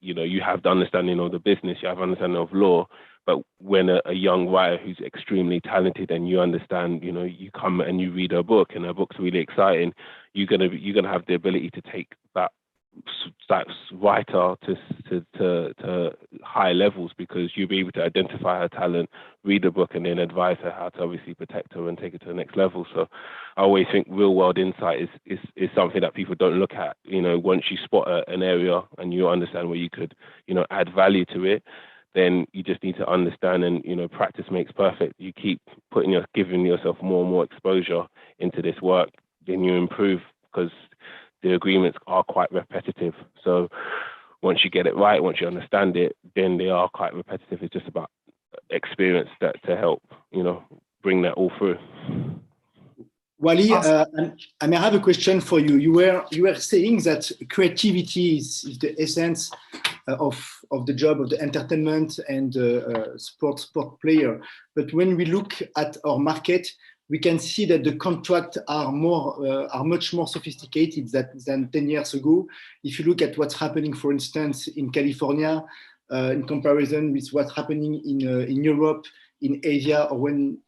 you have the understanding of the business, you have understanding of law, but when a young writer who's extremely talented and you understand, you come and you read her book and her book's really exciting, you're gonna have the ability to take that writer to high levels, because you'll be able to identify her talent, read the book, and then advise her how to obviously protect her and take her to the next level. So I always think real world insight is something that people don't look at. Once you spot an area and you understand where you could add value to it, then you just need to understand, and practice makes perfect. You keep giving yourself more and more exposure into this work, then you improve, because the agreements are quite repetitive. So once you get it right, once you understand it, then they are quite repetitive. It's just about experience that to help, bring that all through. Wale, Awesome. I may have a question for you. You were saying that creativity is the essence of the job of the entertainment and sport player. But when we look at our market, we can see that the contracts are much more sophisticated than 10 years ago. If you look at what's happening, for instance, in California, in comparison with what's happening in Europe, in Asia, or in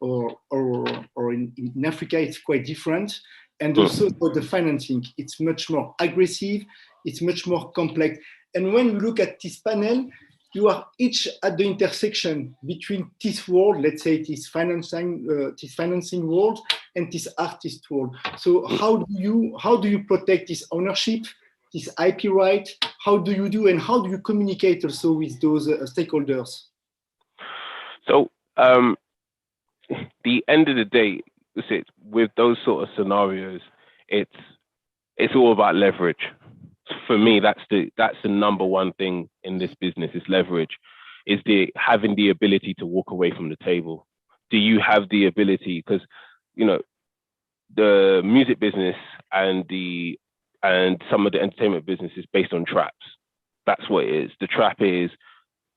Africa, it's quite different. And also for the financing, it's much more aggressive, it's much more complex. And when we look at this panel, you are each at the intersection between this world, let's say this financing world, and this artist world. So how do you protect this ownership, this IP right? How do you do, and how do you communicate also with those stakeholders? So the end of the day, with those sort of scenarios, it's all about leverage. For me, that's the number one thing in this business is leverage, is having the ability to walk away from the table. Do you have the ability? Because the music business and some of the entertainment business is based on traps. That's what it is. The trap is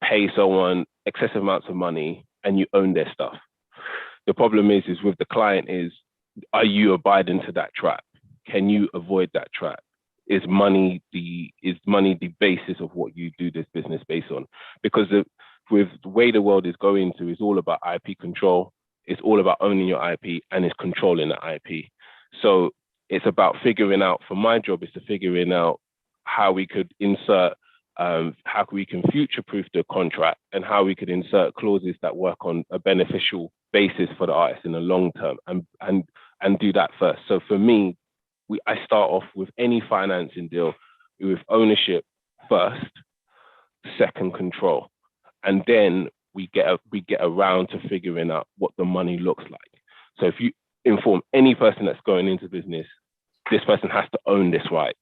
pay someone excessive amounts of money and you own their stuff. The problem is with the client is, are you abiding to that trap? Can you avoid that trap? Is money the basis of what you do this business based on? Because with the way the world is going to, it's all about IP control. It's all about owning your IP and it's controlling the IP. So it's about figuring out, for my job is to figuring out how we could insert, how we can future-proof the contract and how we could insert clauses that work on a beneficial basis for the artist in the long term and do that first. So for me, I start off with any financing deal with ownership first, second control, and then we get around to figuring out what the money looks like. So if you inform any person that's going into business, this person has to own this right,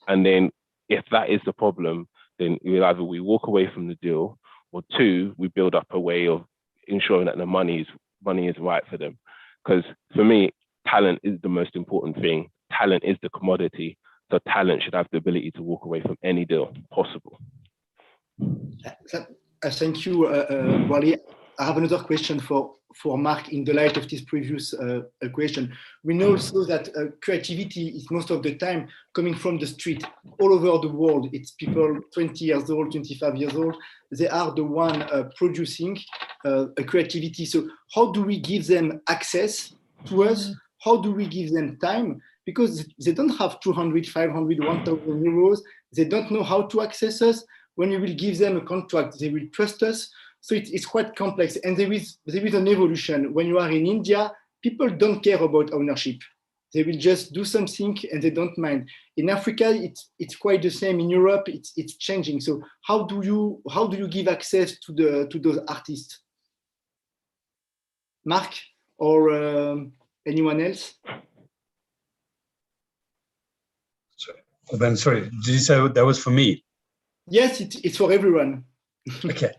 and then if that is the problem, then either we walk away from the deal, or two, we build up a way of ensuring that the money is right for them. Because for me, talent is the most important thing. Talent is the commodity. So talent should have the ability to walk away from any deal possible. Thank you, Wale. I have another question for Mark in the light of this previous question. We know also that creativity is most of the time coming from the street all over the world. It's people 20 years old, 25 years old. They are the one producing a creativity. So how do we give them access to us? How do we give them time? Because they don't have 200, 500, 1,000 euros. They don't know how to access us. When we will give them a contract, they will trust us. So it's quite complex. And there is an evolution. When you are in India, people don't care about ownership. They will just do something and they don't mind. In Africa, it's quite the same. In Europe, it's changing. So how do you give access to those artists? Mark or anyone else? Ben, sorry, did you say that was for me? Yes, it's for everyone. Okay.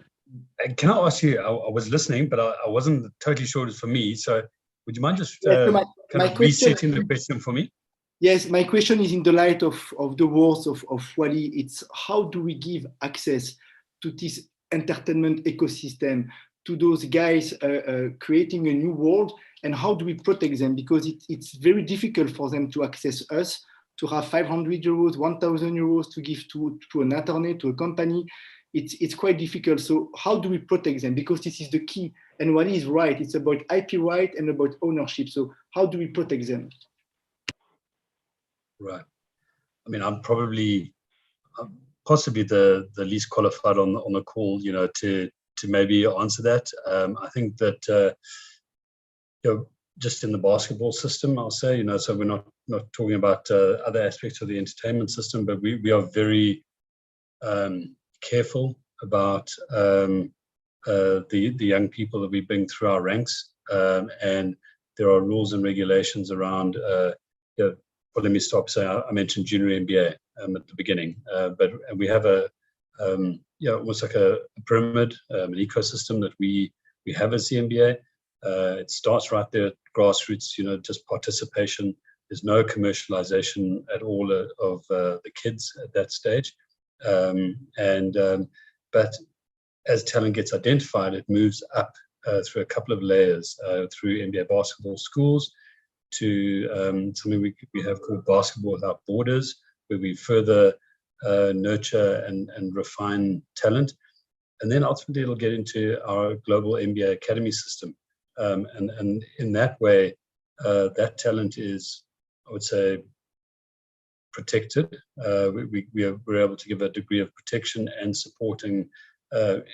Can I ask you, I was listening, but I wasn't totally sure it was for me. So would you mind just resetting the question for me? Yes, my question is in the light of the words of Wale. It's how do we give access to this entertainment ecosystem, to those guys creating a new world, and how do we protect them? Because it's very difficult for them to access us, to have 500 euros, 1,000 euros to give to an attorney, to a company. It's quite difficult. So how do we protect them? Because this is the key. And Wale is right. It's about IP right and about ownership. So how do we protect them? Right. I mean, I'm possibly the least qualified on the call, to maybe answer that. I think that just in the basketball system, I'll say, so we're not talking about other aspects of the entertainment system, but we are very careful about the young people that we bring through our ranks, and there are rules and regulations around. Let me stop saying I mentioned junior MBA at the beginning, but we have a almost like a pyramid, an ecosystem that we have as the NBA. It starts right there at grassroots, just participation. There's no commercialization at all of the kids at that stage. But as talent gets identified, it moves up through a couple of layers, through NBA basketball schools to something we have called Basketball Without Borders, where we further nurture and refine talent. And then ultimately it'll get into our global NBA academy system. And in that way, that talent is, I would say, protected. We're able to give a degree of protection and supporting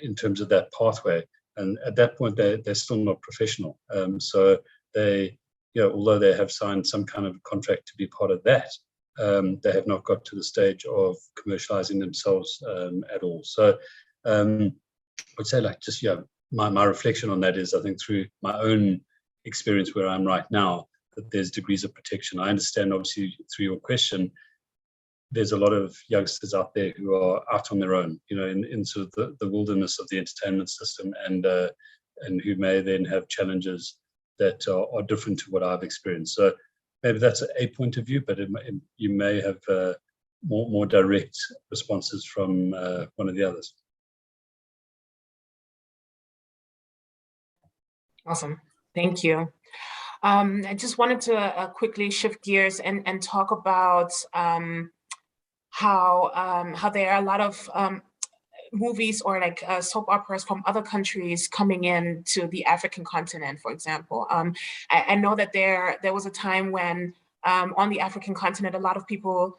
in terms of that pathway. And at that point, they're still not professional. So they, although they have signed some kind of contract to be part of that, they have not got to the stage of commercializing themselves at all. So I would say, my reflection on that is, I think through my own experience where I'm right now, that there's degrees of protection. I understand, obviously, through your question, there's a lot of youngsters out there who are out on their own, in sort of the wilderness of the entertainment system, and who may then have challenges that are different to what I've experienced. So maybe that's a point of view, but you may have more direct responses from one of the others. Awesome, thank you. I just wanted to quickly shift gears and talk about how there are a lot of movies or soap operas from other countries coming in to the African continent, for example. I know that there was a time when on the African continent, a lot of people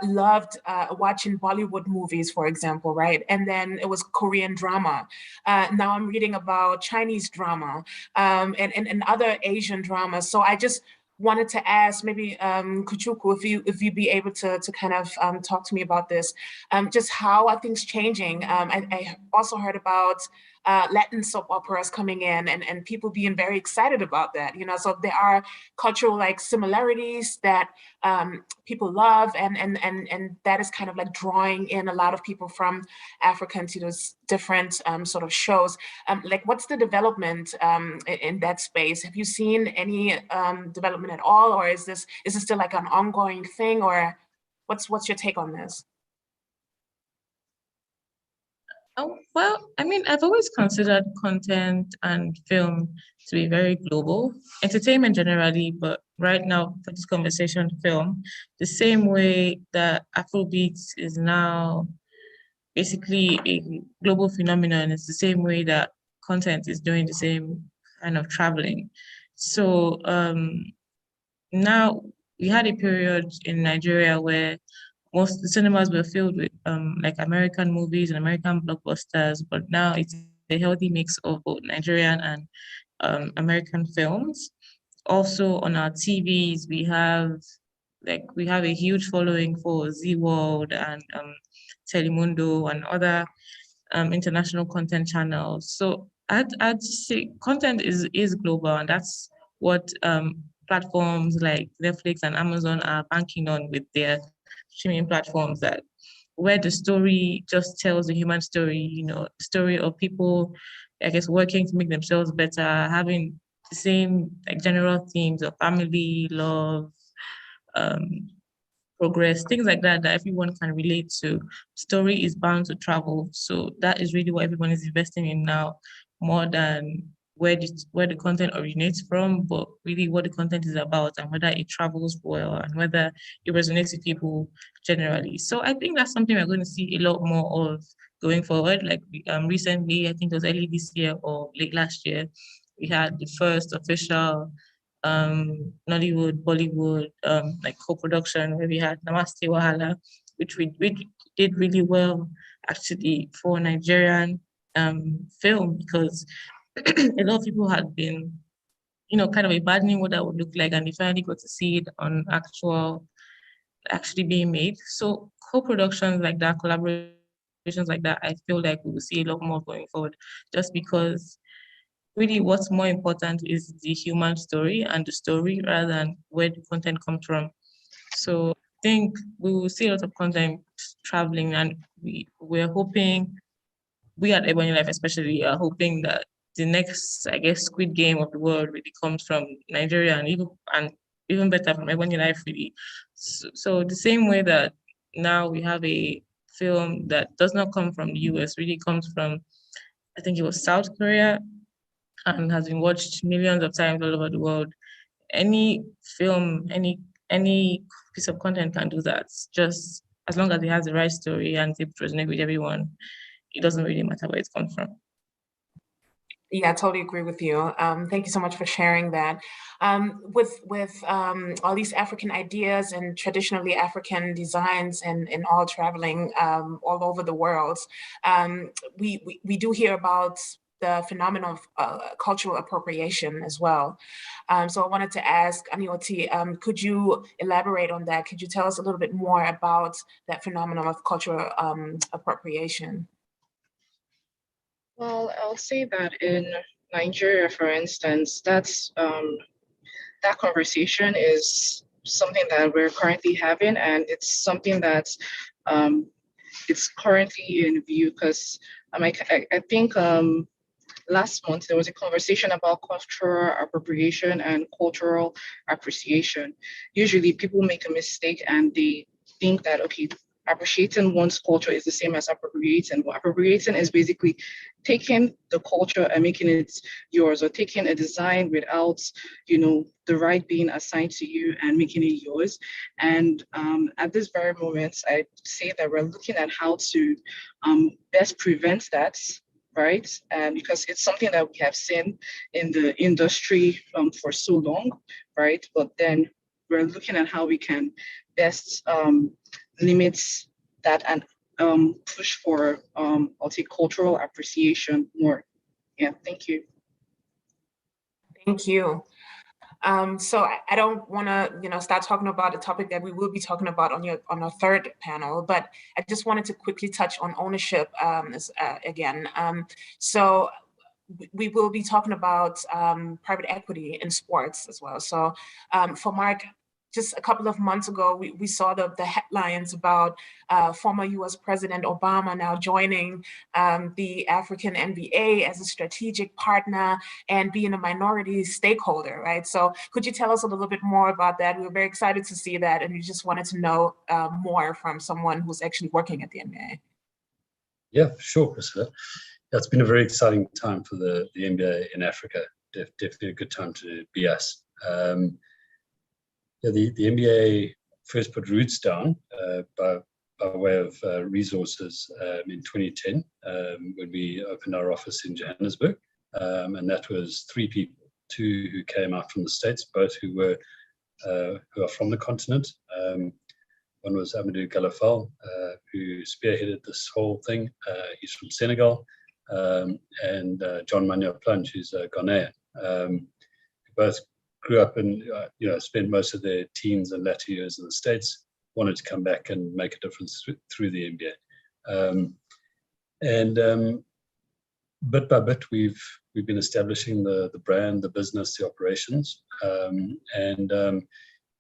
loved watching Bollywood movies, for example, right? And then it was Korean drama. Now I'm reading about Chinese drama and other Asian dramas. So I just wanted to ask maybe Nkechukwu, if you'd be able to kind of talk to me about this, just how are things changing? I also heard about Latin soap operas coming in and people being very excited about that, so there are cultural similarities that people love and that is kind of drawing in a lot of people from Africa into those different sort of shows. What's the development in that space? Have you seen any development at all, or is this still an ongoing thing, or what's your take on this? Well, I mean, I've always considered content and film to be very global, entertainment generally, but right now for this conversation, film, the same way that Afrobeat is now basically a global phenomenon, it's the same way that content is doing the same kind of traveling. So now we had a period in Nigeria where most of the cinemas were filled with American movies and American blockbusters, but now it's a healthy mix of both Nigerian and American films. Also on our TVs, we have a huge following for Z World and Telemundo and other international content channels. So I'd say content is global, and that's what platforms like Netflix and Amazon are banking on with their streaming platforms, that where the story just tells the human story, the story of people, I guess, working to make themselves better, having the same general themes of family, love, progress, things like that everyone can relate to. Story is bound to travel. So that is really what everyone is investing in now, more than where the content originates from, but really what the content is about and whether it travels well and whether it resonates with people generally. So I think that's something we're going to see a lot more of going forward. Recently, I think it was early this year or late last year, we had the first official Nollywood, Bollywood co-production where we had Namaste Wahala, which we did really well actually for Nigerian film, because a lot of people had been, kind of imagining what that would look like, and they finally got to see it on actually being made. So co-productions like that, collaborations like that, I feel like we will see a lot more going forward, just because really what's more important is the human story and the story rather than where the content comes from. So I think we will see a lot of content traveling, and we're hoping, we at EbonyLife especially are hoping that the next, I guess, Squid Game of the world really comes from Nigeria, and even better from EbonyLife really. So the same way that now we have a film that does not come from the US, really comes from, I think it was South Korea, and has been watched millions of times all over the world. Any film, any piece of content can do that, just as long as it has the right story and it resonates with everyone. It doesn't really matter where it comes from. Yeah, I totally agree with you. Thank you so much for sharing that. With all these African ideas and traditionally African designs and all traveling all over the world, we do hear about the phenomenon of cultural appropriation as well. So I wanted to ask Anioti, could you elaborate on that? Could you tell us a little bit more about that phenomenon of cultural appropriation? Well, I'll say that in Nigeria, for instance, that's that conversation is something that we're currently having, and it's something that it's currently in view, because I think last month there was a conversation about cultural appropriation and cultural appreciation. Usually people make a mistake and they think that, okay, appreciating one's culture is the same as appropriating. Well, appropriating is basically taking the culture and making it yours, or taking a design without, the right being assigned to you and making it yours. And at this very moment, I say that we're looking at how to best prevent that, right? Because it's something that we have seen in the industry for so long, right? But then we're looking at how we can best limits that and push for cultural appreciation more. Yeah, thank you. Thank you. So I don't want to, start talking about a topic that we will be talking about on our third panel, but I just wanted to quickly touch on ownership again. So we will be talking about private equity in sports as well. So for Mark, just a couple of months ago, we saw the headlines about former US President Obama now joining the African NBA as a strategic partner and being a minority stakeholder, right? So could you tell us a little bit more about that? We were very excited to see that, and we just wanted to know more from someone who's actually working at the NBA. Yeah, sure, Priscilla. That's been a very exciting time for the NBA in Africa. Definitely a good time to be us. The NBA first put roots down by way of resources in 2010 when we opened our office in Johannesburg. And that was 3 people, 2 who came out from the States, both who are from the continent. One was Amadou Galafal, who spearheaded this whole thing. He's from Senegal. And John Manya Plunge, who's a Ghanaian. Both grew up and spent most of their teens and latter years in the States, wanted to come back and make a difference through the NBA. And bit by bit, we've been establishing the brand, the business, the operations.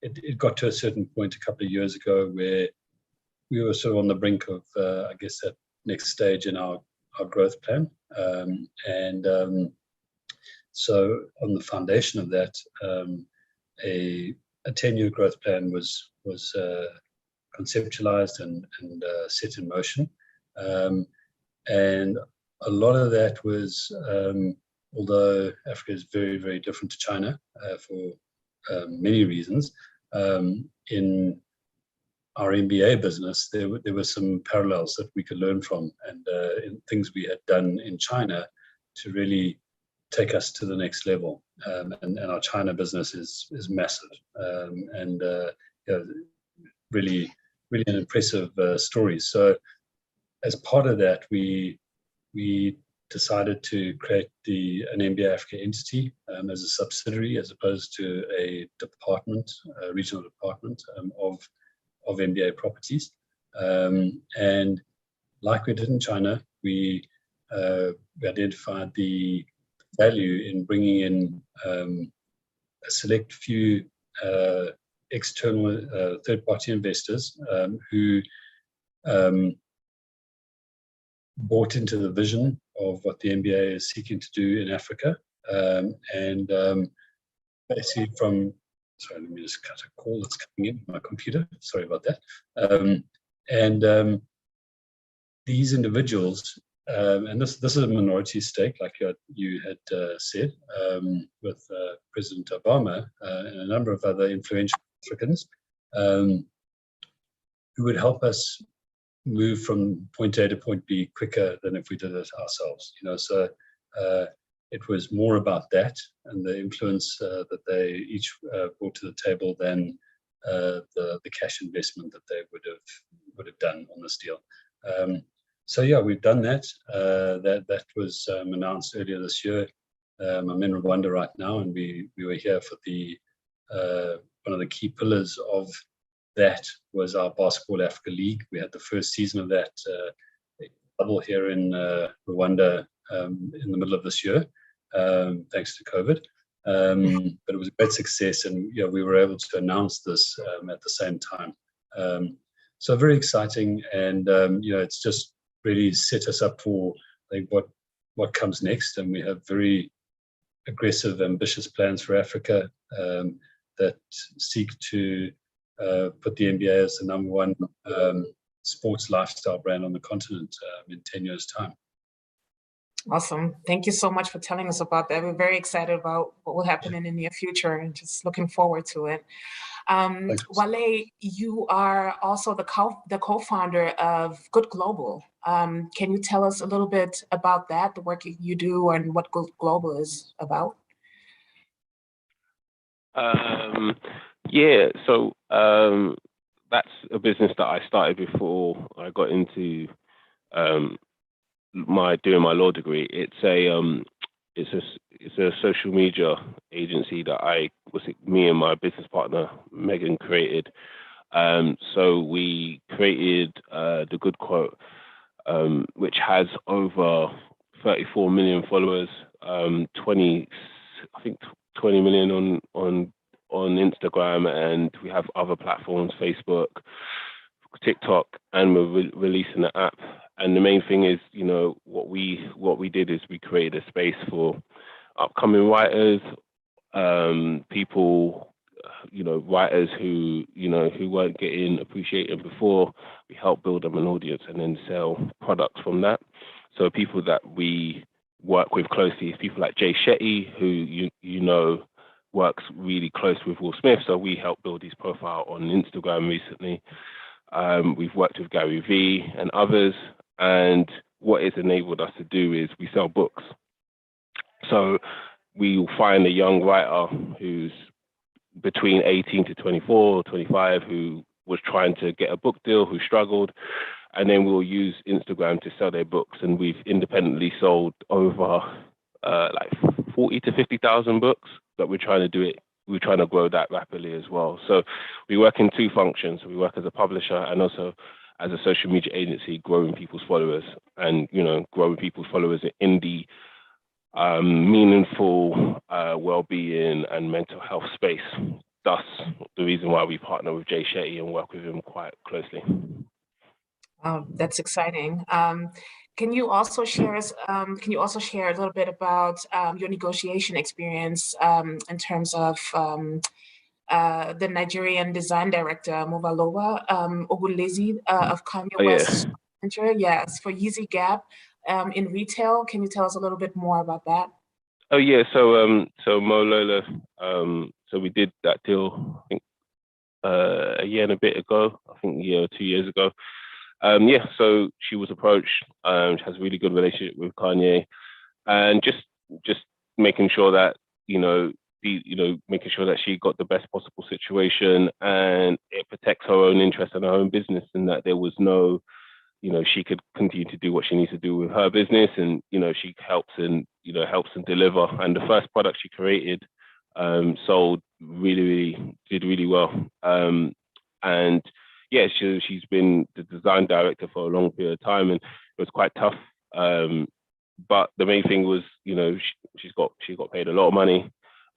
It got to a certain point a couple of years ago where we were sort of on the brink of, I guess, that next stage in our growth plan. So on the foundation of that, a 10-year growth plan was conceptualized and set in motion. And a lot of that was, although Africa is very, very different to China for many reasons, in our MBA business, there were some parallels that we could learn from, and in things we had done in China to really take us to the next level. And our China business is massive, and really an impressive story. So as part of that, we decided to create an MBA Africa entity as a subsidiary, as opposed to a department, a regional department of MBA properties. And like we did in China, we identified the value in bringing in a select few external third-party investors who bought into the vision of what the NBA is seeking to do in Africa. Basically sorry, let me just cut a call that's coming in my computer. Sorry about that. These individuals, and this is a minority stake, like you had said, with President Obama and a number of other influential Africans, who would help us move from point A to point B quicker than if we did it ourselves. So it was more about that and the influence that they each brought to the table than the cash investment that they would have done on this deal. So yeah, we've done that. That was announced earlier this year. I'm in Rwanda right now, and we were here for the one of the key pillars of that was our Basketball Africa League. We had the first season of that double here in Rwanda in the middle of this year, thanks to COVID. But it was a great success, and we were able to announce this at the same time. So very exciting, and it's just really set us up for what comes next, and we have very aggressive, ambitious plans for Africa that seek to put the NBA as the #1 sports lifestyle brand on the continent in 10 years' time. Awesome. Thank you so much for telling us about that. We're very excited about what will happen in the near future and just looking forward to it. Wale, you are also the co-founder of Good Global. Can you tell us a little bit about that, the work you do and what Good Global is about? Yeah, so that's a business that I started before I got into doing my law degree. It's a social media agency that me and my business partner Megan created. So we created the Good Quote, which has over 34 million followers, 20 million on Instagram, and we have other platforms, Facebook, TikTok, and we're releasing the app. And the main thing is, what we did is we created a space for upcoming writers, people, writers who weren't getting appreciated before. We help build them an audience and then sell products from that. So people that we work with closely is people like Jay Shetty, who works really close with Will Smith. So we helped build his profile on Instagram recently. We've worked with Gary Vee and others. And what it's enabled us to do is we sell books. So we will find a young writer who's between 18 to 24 or 25 who was trying to get a book deal, who struggled. And then we'll use Instagram to sell their books. And we've independently sold over 40 to 50,000 books, but we're trying to grow that rapidly as well. So we work in two functions. We work as a publisher and also as a social media agency, growing people's followers and, growing people's followers in the meaningful well-being and mental health space. Thus, the reason why we partner with Jay Shetty and work with him quite closely. That's exciting. Can you also share a little bit about your negotiation experience in terms of the Nigerian design director, Mobalowa Ogunlezi of Kanye West Center, yes, for Yeezy Gap in retail. Can you tell us a little bit more about that? Oh yeah, so Molola, so we did that deal, I think a year and a bit ago, I think a year or 2 years ago. So she was approached. She has a really good relationship with Kanye, and just making sure that making sure that she got the best possible situation and it protects her own interest and her own business, and that there was no, she could continue to do what she needs to do with her business, and she helps and deliver. And the first product she created sold did really well. And yeah, she's been the design director for a long period of time, and it was quite tough. But the main thing was, she got paid a lot of money.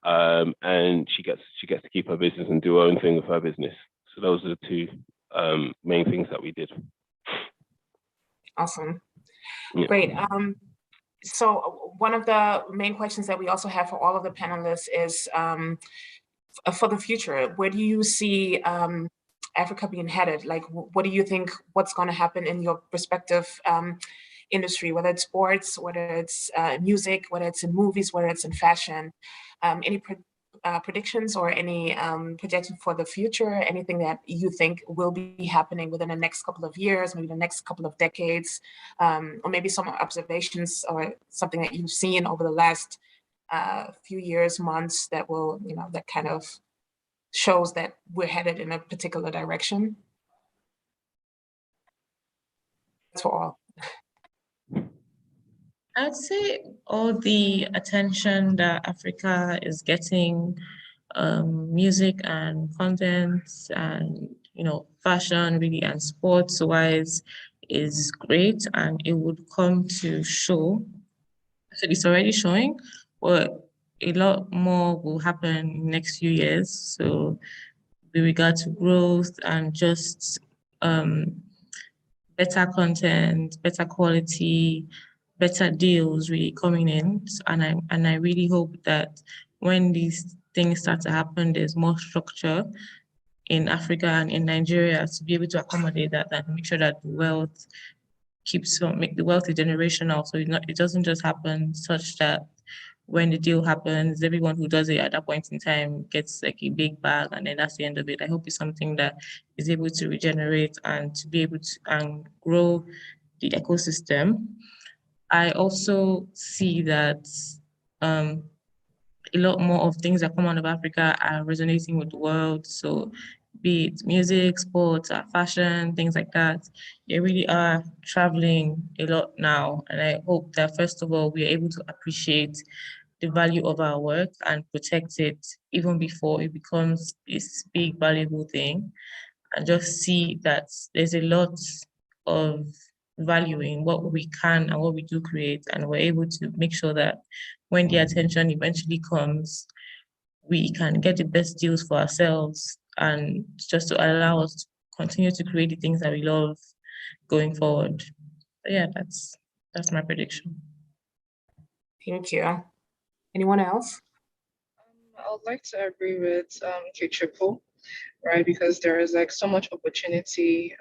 And she gets to keep her business and do her own thing with her business. So those are the two main things that we did. Awesome. Yeah. Great. So one of the main questions that we also have for all of the panelists is for the future, where do you see Africa being headed? Like, what do you think, what's going to happen in your respective industry, whether it's sports, whether it's music, whether it's in movies, whether it's in fashion? Any predictions or any projections for the future, anything that you think will be happening within the next couple of years, maybe the next couple of decades, or maybe some observations or something that you've seen over the last few years, months that will, that kind of shows that we're headed in a particular direction? That's for all. I'd say all the attention that Africa is getting, music and content and, fashion really and sports wise is great, and it would come to show. So it's already showing, but a lot more will happen in the next few years. So with regard to growth and just better content, better quality, better deals really coming in. And I really hope that when these things start to happen, there's more structure in Africa and in Nigeria to be able to accommodate that and make sure that the wealth make the wealth generational. So it doesn't just happen such that when the deal happens, everyone who does it at that point in time gets like a big bag and then that's the end of it. I hope it's something that is able to regenerate and to be able to and grow the ecosystem. I also see that a lot more of things that come out of Africa are resonating with the world. So be it music, sports, fashion, things like that. They really are traveling a lot now. And I hope that first of all, we are able to appreciate the value of our work and protect it even before it becomes this big valuable thing. And just see that there's a lot of value in what we can and what we do create. And we're able to make sure that when the attention eventually comes, we can get the best deals for ourselves and just to allow us to continue to create the things that we love going forward. So yeah, that's my prediction. Thank you. Anyone else? I would like to agree with Nkechukwu, right? Because there is like so much opportunity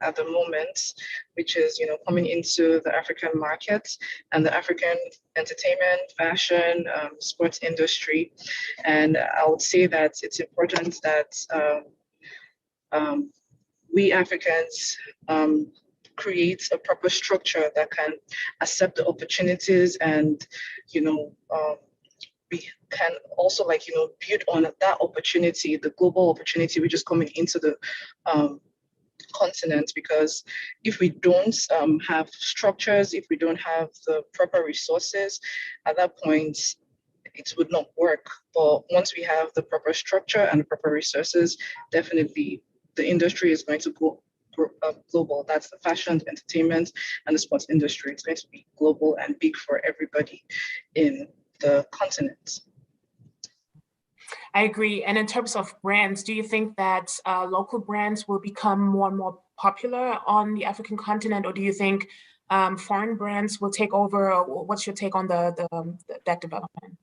at the moment, which is, coming into the African market and the African entertainment, fashion, sports industry. And I would say that it's important that we Africans create a proper structure that can accept the opportunities and, we can also build on that opportunity, the global opportunity which is coming into the continent. Because if we don't have structures, if we don't have the proper resources, at that point it would not work. But once we have the proper structure and the proper resources, definitely the industry is going to go global. That's the fashion, the entertainment, and the sports industry. It's going to be global and big for everybody in the continent. I agree. And in terms of brands, do you think that local brands will become more and more popular on the African continent, or do you think foreign brands will take over? What's your take on that development?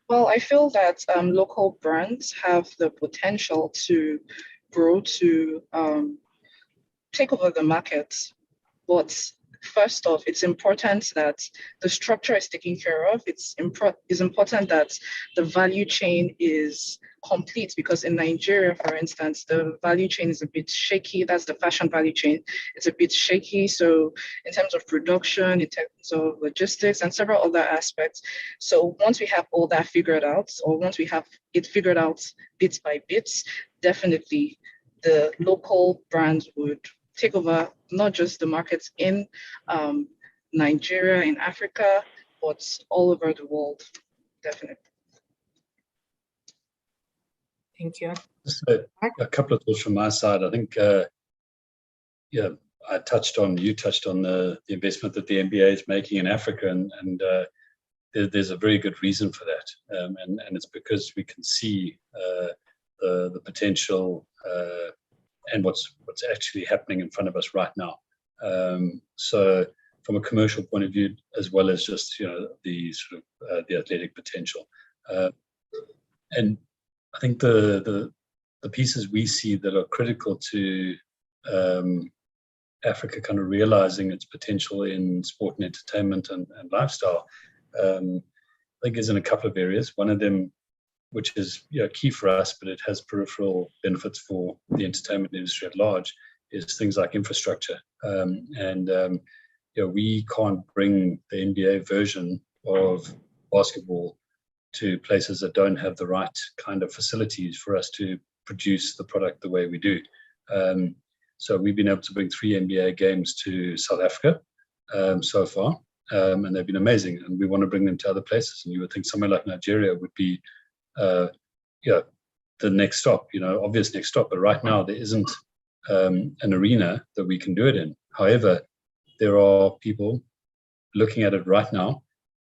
Well, I feel that local brands have the potential to grow, to take over the market. But first off, it's important that the structure is taken care of. It's important that the value chain is complete, because in Nigeria, for instance, the value chain is a bit shaky. That's the fashion value chain. It's a bit shaky. So in terms of production, in terms of logistics and several other aspects. So once we have all that figured out, or once we have it figured out bit by bit, definitely the local brands would take over not just the markets in Nigeria, in Africa, but all over the world, definitely. Thank you. Just a couple of thoughts from my side. I think, you touched on the investment that the NBA is making in Africa, and there's a very good reason for that, and it's because we can see the potential and what's actually happening in front of us right now. So from a commercial point of view, as well as just, you know, the sort of the athletic potential. And I think the pieces we see that are critical to Africa kind of realizing its potential in sport and entertainment and lifestyle, I think is in a couple of areas. One of them, which is, you know, key for us, but it has peripheral benefits for the entertainment industry at large, is things like infrastructure. You know, we can't bring the NBA version of basketball to places that don't have the right kind of facilities for us to produce the product the way we do. So we've been able to bring 3 NBA games to South Africa so far, and they've been amazing. And we want to bring them to other places. And you would think somewhere like Nigeria would be, you know, the next stop, you know, obvious next stop. But right now there isn't an arena that we can do it in. However, there are people looking at it right now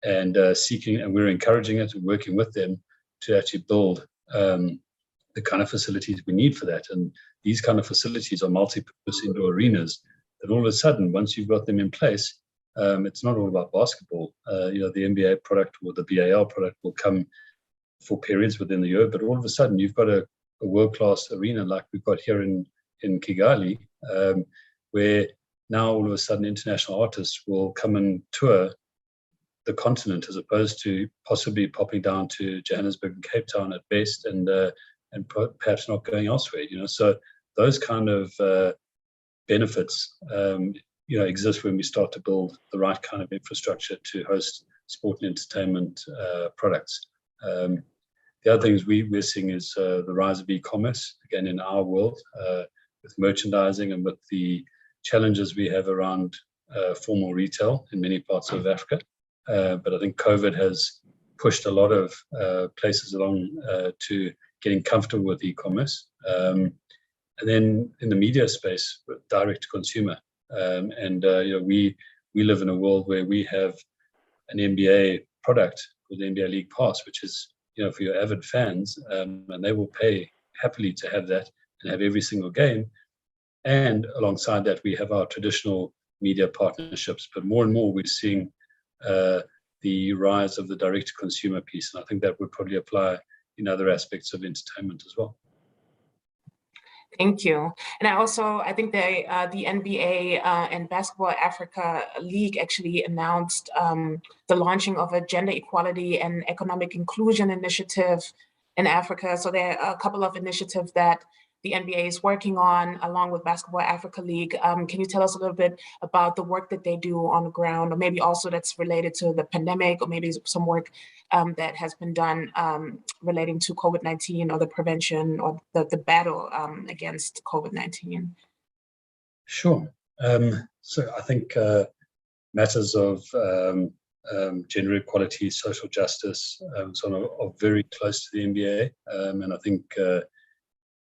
and seeking, and we're encouraging it and working with them to actually build the kind of facilities we need for that. And these kind of facilities are multi-purpose indoor arenas that all of a sudden, once you've got them in place, it's not all about basketball. You know, the NBA product or the BAL product will come for periods within the year, but all of a sudden you've got a world-class arena like we've got here in Kigali, where now all of a sudden international artists will come and tour the continent as opposed to possibly popping down to Johannesburg and Cape Town at best, and perhaps not going elsewhere. You know, so those kind of benefits, you know, exist when we start to build the right kind of infrastructure to host sport and entertainment products. The other things we're seeing is the rise of e-commerce, again, in our world, with merchandising and with the challenges we have around formal retail in many parts of Africa. But I think COVID has pushed a lot of places along to getting comfortable with e-commerce. And then in the media space, with direct to consumer. You know, we live in a world where we have an NBA product called the NBA League Pass, which is, you know, for your avid fans, and they will pay happily to have that and have every single game. And alongside that, we have our traditional media partnerships. But more and more, we're seeing the rise of the direct-to-consumer piece. And I think that would probably apply in other aspects of entertainment as well. Thank you. And I think the NBA and Basketball Africa League actually announced the launching of a gender equality and economic inclusion initiative in Africa. So there are a couple of initiatives that the NBA is working on along with Basketball Africa League. Can you tell us a little bit about the work that they do on the ground, or maybe also that's related to the pandemic, or maybe some work that has been done relating to COVID-19 or the prevention or the battle against COVID-19? Sure. So I think matters of gender equality, social justice, so on are very close to the NBA. And I think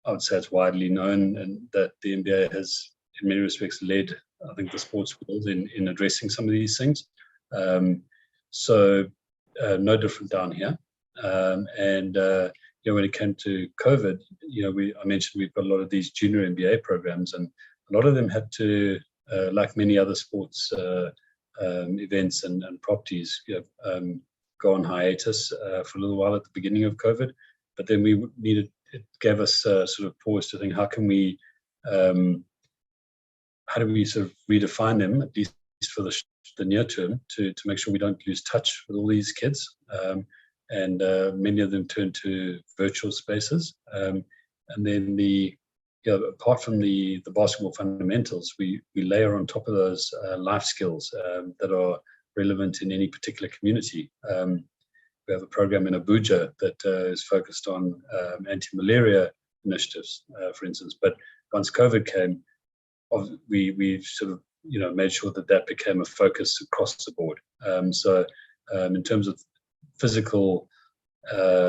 I would say it's widely known, and that the NBA has, in many respects, led, I think, the sports world in addressing some of these things. So no different down here. You know, when it came to COVID, you know, I mentioned we've got a lot of these junior NBA programs, and a lot of them had to, like many other sports events and properties, you know, go on hiatus for a little while at the beginning of COVID. But then it gave us sort of pause to think, how do we sort of redefine them, at least for the near term, to make sure we don't lose touch with all these kids. Many of them turn to virtual spaces. And then you know, apart from the basketball fundamentals, we layer on top of those life skills that are relevant in any particular community. We have a program in Abuja that is focused on anti-malaria initiatives, for instance. But once COVID came, we've sort of, you know, made sure that became a focus across the board. So in terms of physical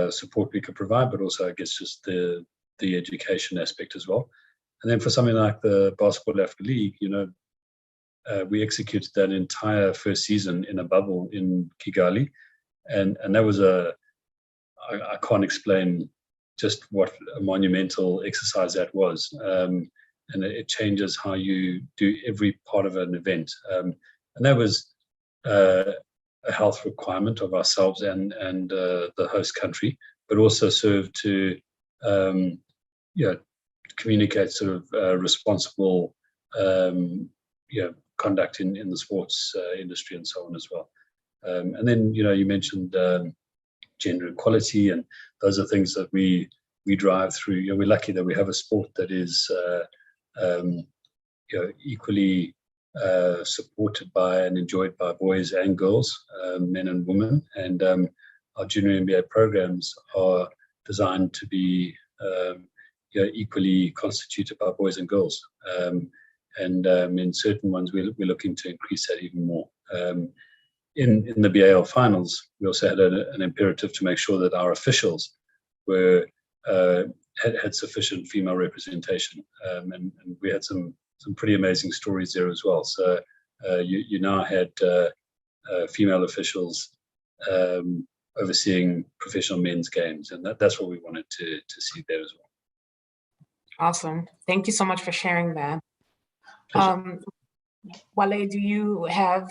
support we could provide, but also, I guess, just the education aspect as well. And then for something like the Basketball Africa League, you know, we executed that entire first season in a bubble in Kigali. And that was I can't explain just what a monumental exercise that was. and it changes how you do every part of an event. And that was a health requirement of ourselves and the host country, but also served to communicate sort of responsible conduct in the sports industry and so on as well. And then you mentioned gender equality, and those are things that we drive through. We're lucky that we have a sport that is equally supported by and enjoyed by boys and girls, men and women, and our junior NBA programs are designed to be equally constituted by boys and girls, and in certain ones we're looking to increase that even more. In the BAL finals, we also had an imperative to make sure that our officials were had sufficient female representation, and we had some pretty amazing stories there as well. So you now had female officials overseeing professional men's games, and that's what we wanted to see there as well. Awesome. Thank you so much for sharing that. Wale, do you have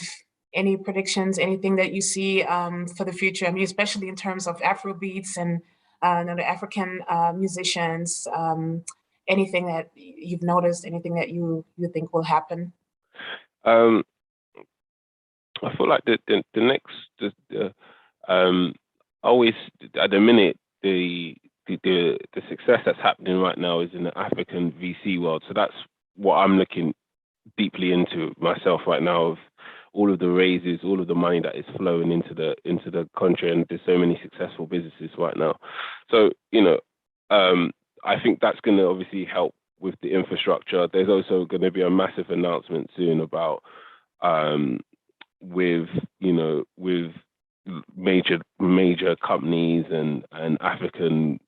any predictions, anything that you see for the future? I mean, especially in terms of Afrobeats and the African musicians, anything that you've noticed, anything that you think will happen? I feel like the next, always at the minute, the success that's happening right now is in the African VC world. So that's what I'm looking deeply into myself right now, of all of the raises, all of the money that is flowing into the country, and there's so many successful businesses right now. So I think that's going to obviously help with the infrastructure. There's also going to be a massive announcement soon about with major companies and African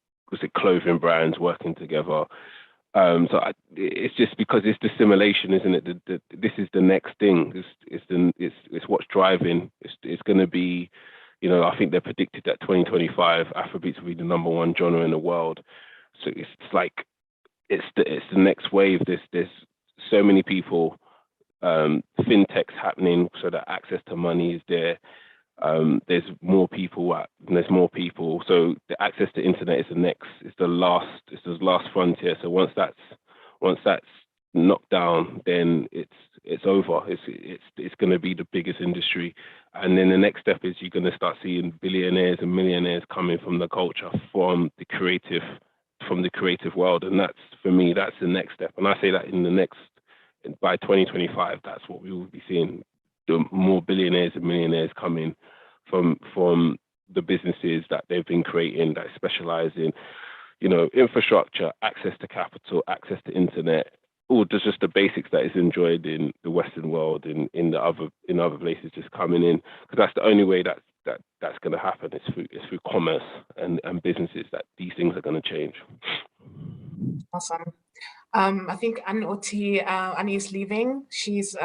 clothing brands working together. It's just because it's the simulation, isn't it? This is the next thing. It's what's driving. It's going to be, I think they're predicted that 2025 Afrobeats will be the #1 genre in the world. So it's like it's the next wave. There's so many people, fintechs happening, so that access to money is there. There's more people. So the access to internet is the last frontier. So once that's knocked down, then it's over. It's going to be the biggest industry, and then the next step is you're going to start seeing billionaires and millionaires coming from the culture, from the creative world, and that's, for me, that's the next step. And I say that by 2025, that's what we will be seeing. The more billionaires and millionaires coming from the businesses that they've been creating, that specialize in, infrastructure, access to capital, access to internet, or just the basics that is enjoyed in the Western world, in other places, just coming in, because that's the only way that's going to happen. It's through commerce and businesses that these things are going to change. Awesome. I think Annie is leaving. She's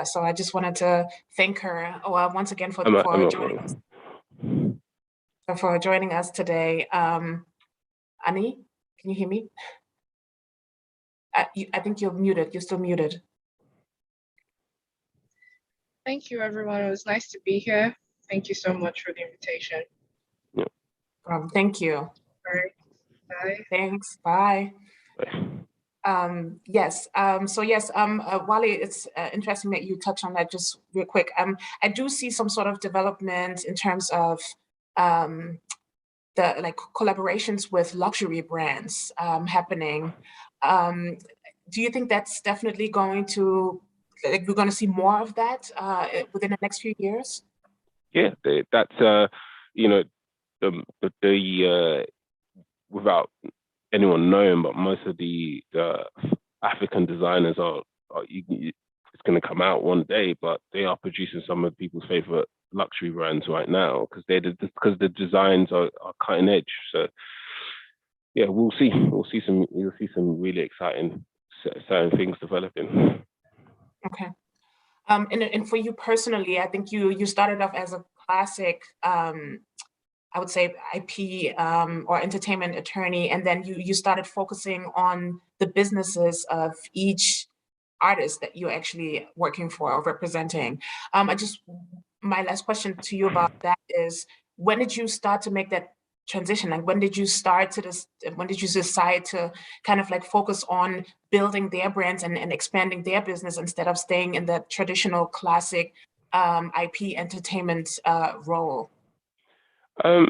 so I just wanted to thank her once again for joining us today. Annie, can you hear me? I think you're muted. You're still muted. Thank you, everyone. It was nice to be here. Thank you so much for the invitation. Thank you. All right. Bye. Thanks. Bye. Yes. Wale, it's interesting that you touch on that just real quick. I do see some sort of development in terms of the collaborations with luxury brands happening. Do you think that's definitely going to, we're going to see more of that within the next few years? Yeah, that's without anyone knowing, but most of the African designers it's going to come out one day, but they are producing some of people's favorite luxury brands right now, because the designs are cutting edge. So yeah, you'll see some really exciting things developing. Okay. And for you personally, I think you started off as a classic I would say, IP or entertainment attorney, and then you started focusing on the businesses of each artist that you're actually working for or representing. My last question to you about that is, when did you start to make that transition? Like, when did you decide to kind of like focus on building their brands and expanding their business instead of staying in that traditional classic IP entertainment role? I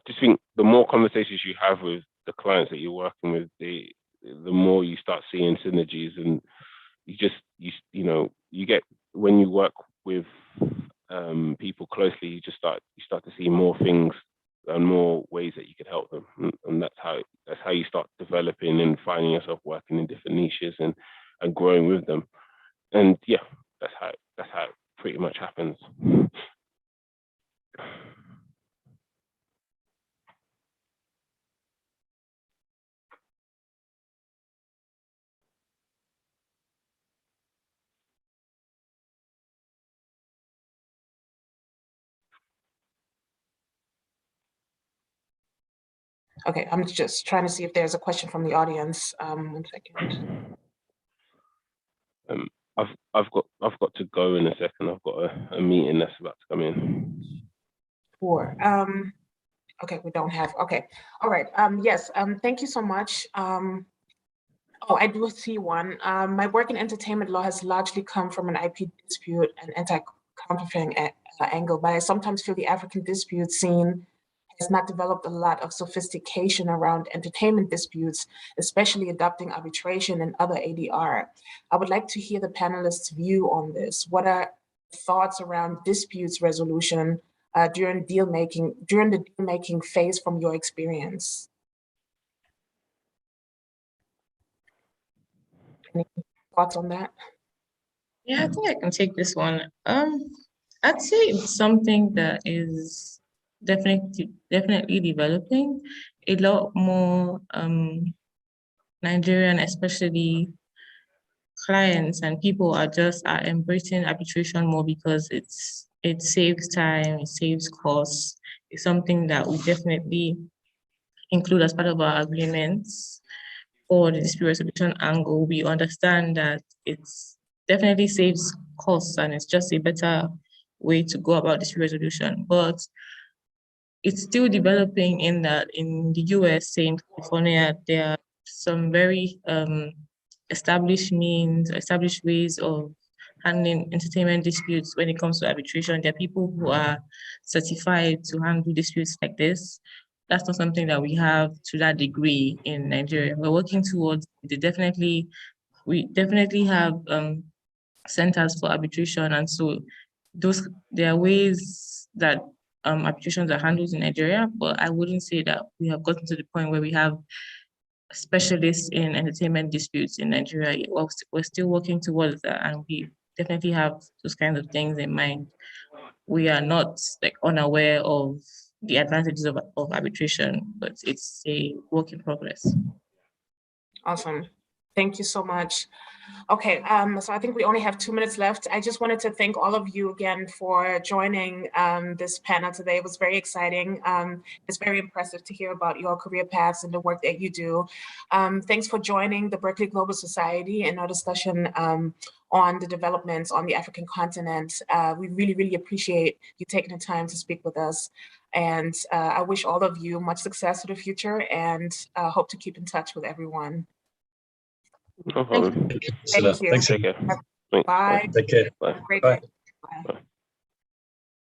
just think the more conversations you have with the clients that you're working with, the more you start seeing synergies, and you get, when you work with people closely, you start to see more things and more ways that you could help them, and that's how you start developing and finding yourself working in different niches and growing with them. And yeah, that's how it pretty much happens. Okay, I'm just trying to see if there's a question from the audience. 1 second. I've got to go in a second. I've got a meeting that's about to come in. Sure. Okay, we don't have. Okay, all right. Yes. Thank you so much. Oh, I do see one. My work in entertainment law has largely come from an IP dispute and anti-counterfeiting angle, but I sometimes feel the African dispute scene has not developed a lot of sophistication around entertainment disputes, especially adopting arbitration and other ADR. I would like to hear the panelists' view on this. What are thoughts around disputes resolution during the deal-making phase from your experience? Any thoughts on that? Yeah, I think I can take this one. I'd say it's something that is definitely developing. A lot more Nigerian, especially clients and people, are embracing arbitration more because it saves time, it saves costs. It's something that we definitely include as part of our agreements. For the dispute resolution angle, we understand that it's definitely saves costs and it's just a better way to go about dispute resolution. But it's still developing in that in the US, say in California, there are some very established ways of handling entertainment disputes when it comes to arbitration. There are people who are certified to handle disputes like this. That's not something that we have to that degree in Nigeria. We're working towards it. We definitely have centers for arbitration, and so there are ways that arbitrations are handled in Nigeria, but I wouldn't say that we have gotten to the point where we have specialists in entertainment disputes in Nigeria yet. We're still working towards that, and we definitely have those kinds of things in mind. We are not unaware of the advantages of arbitration, but it's a work in progress. Awesome. Thank you so much. Okay, so I think we only have 2 minutes left. I just wanted to thank all of you again for joining this panel today. It was very exciting. It's very impressive to hear about your career paths and the work that you do. Thanks for joining the Berkeley Global Society in our discussion on the developments on the African continent. We really, really appreciate you taking the time to speak with us. And I wish all of you much success for the future, and hope to keep in touch with everyone. No problem. Thank you. Thanks. Bye. Take care. Have a great day. Bye.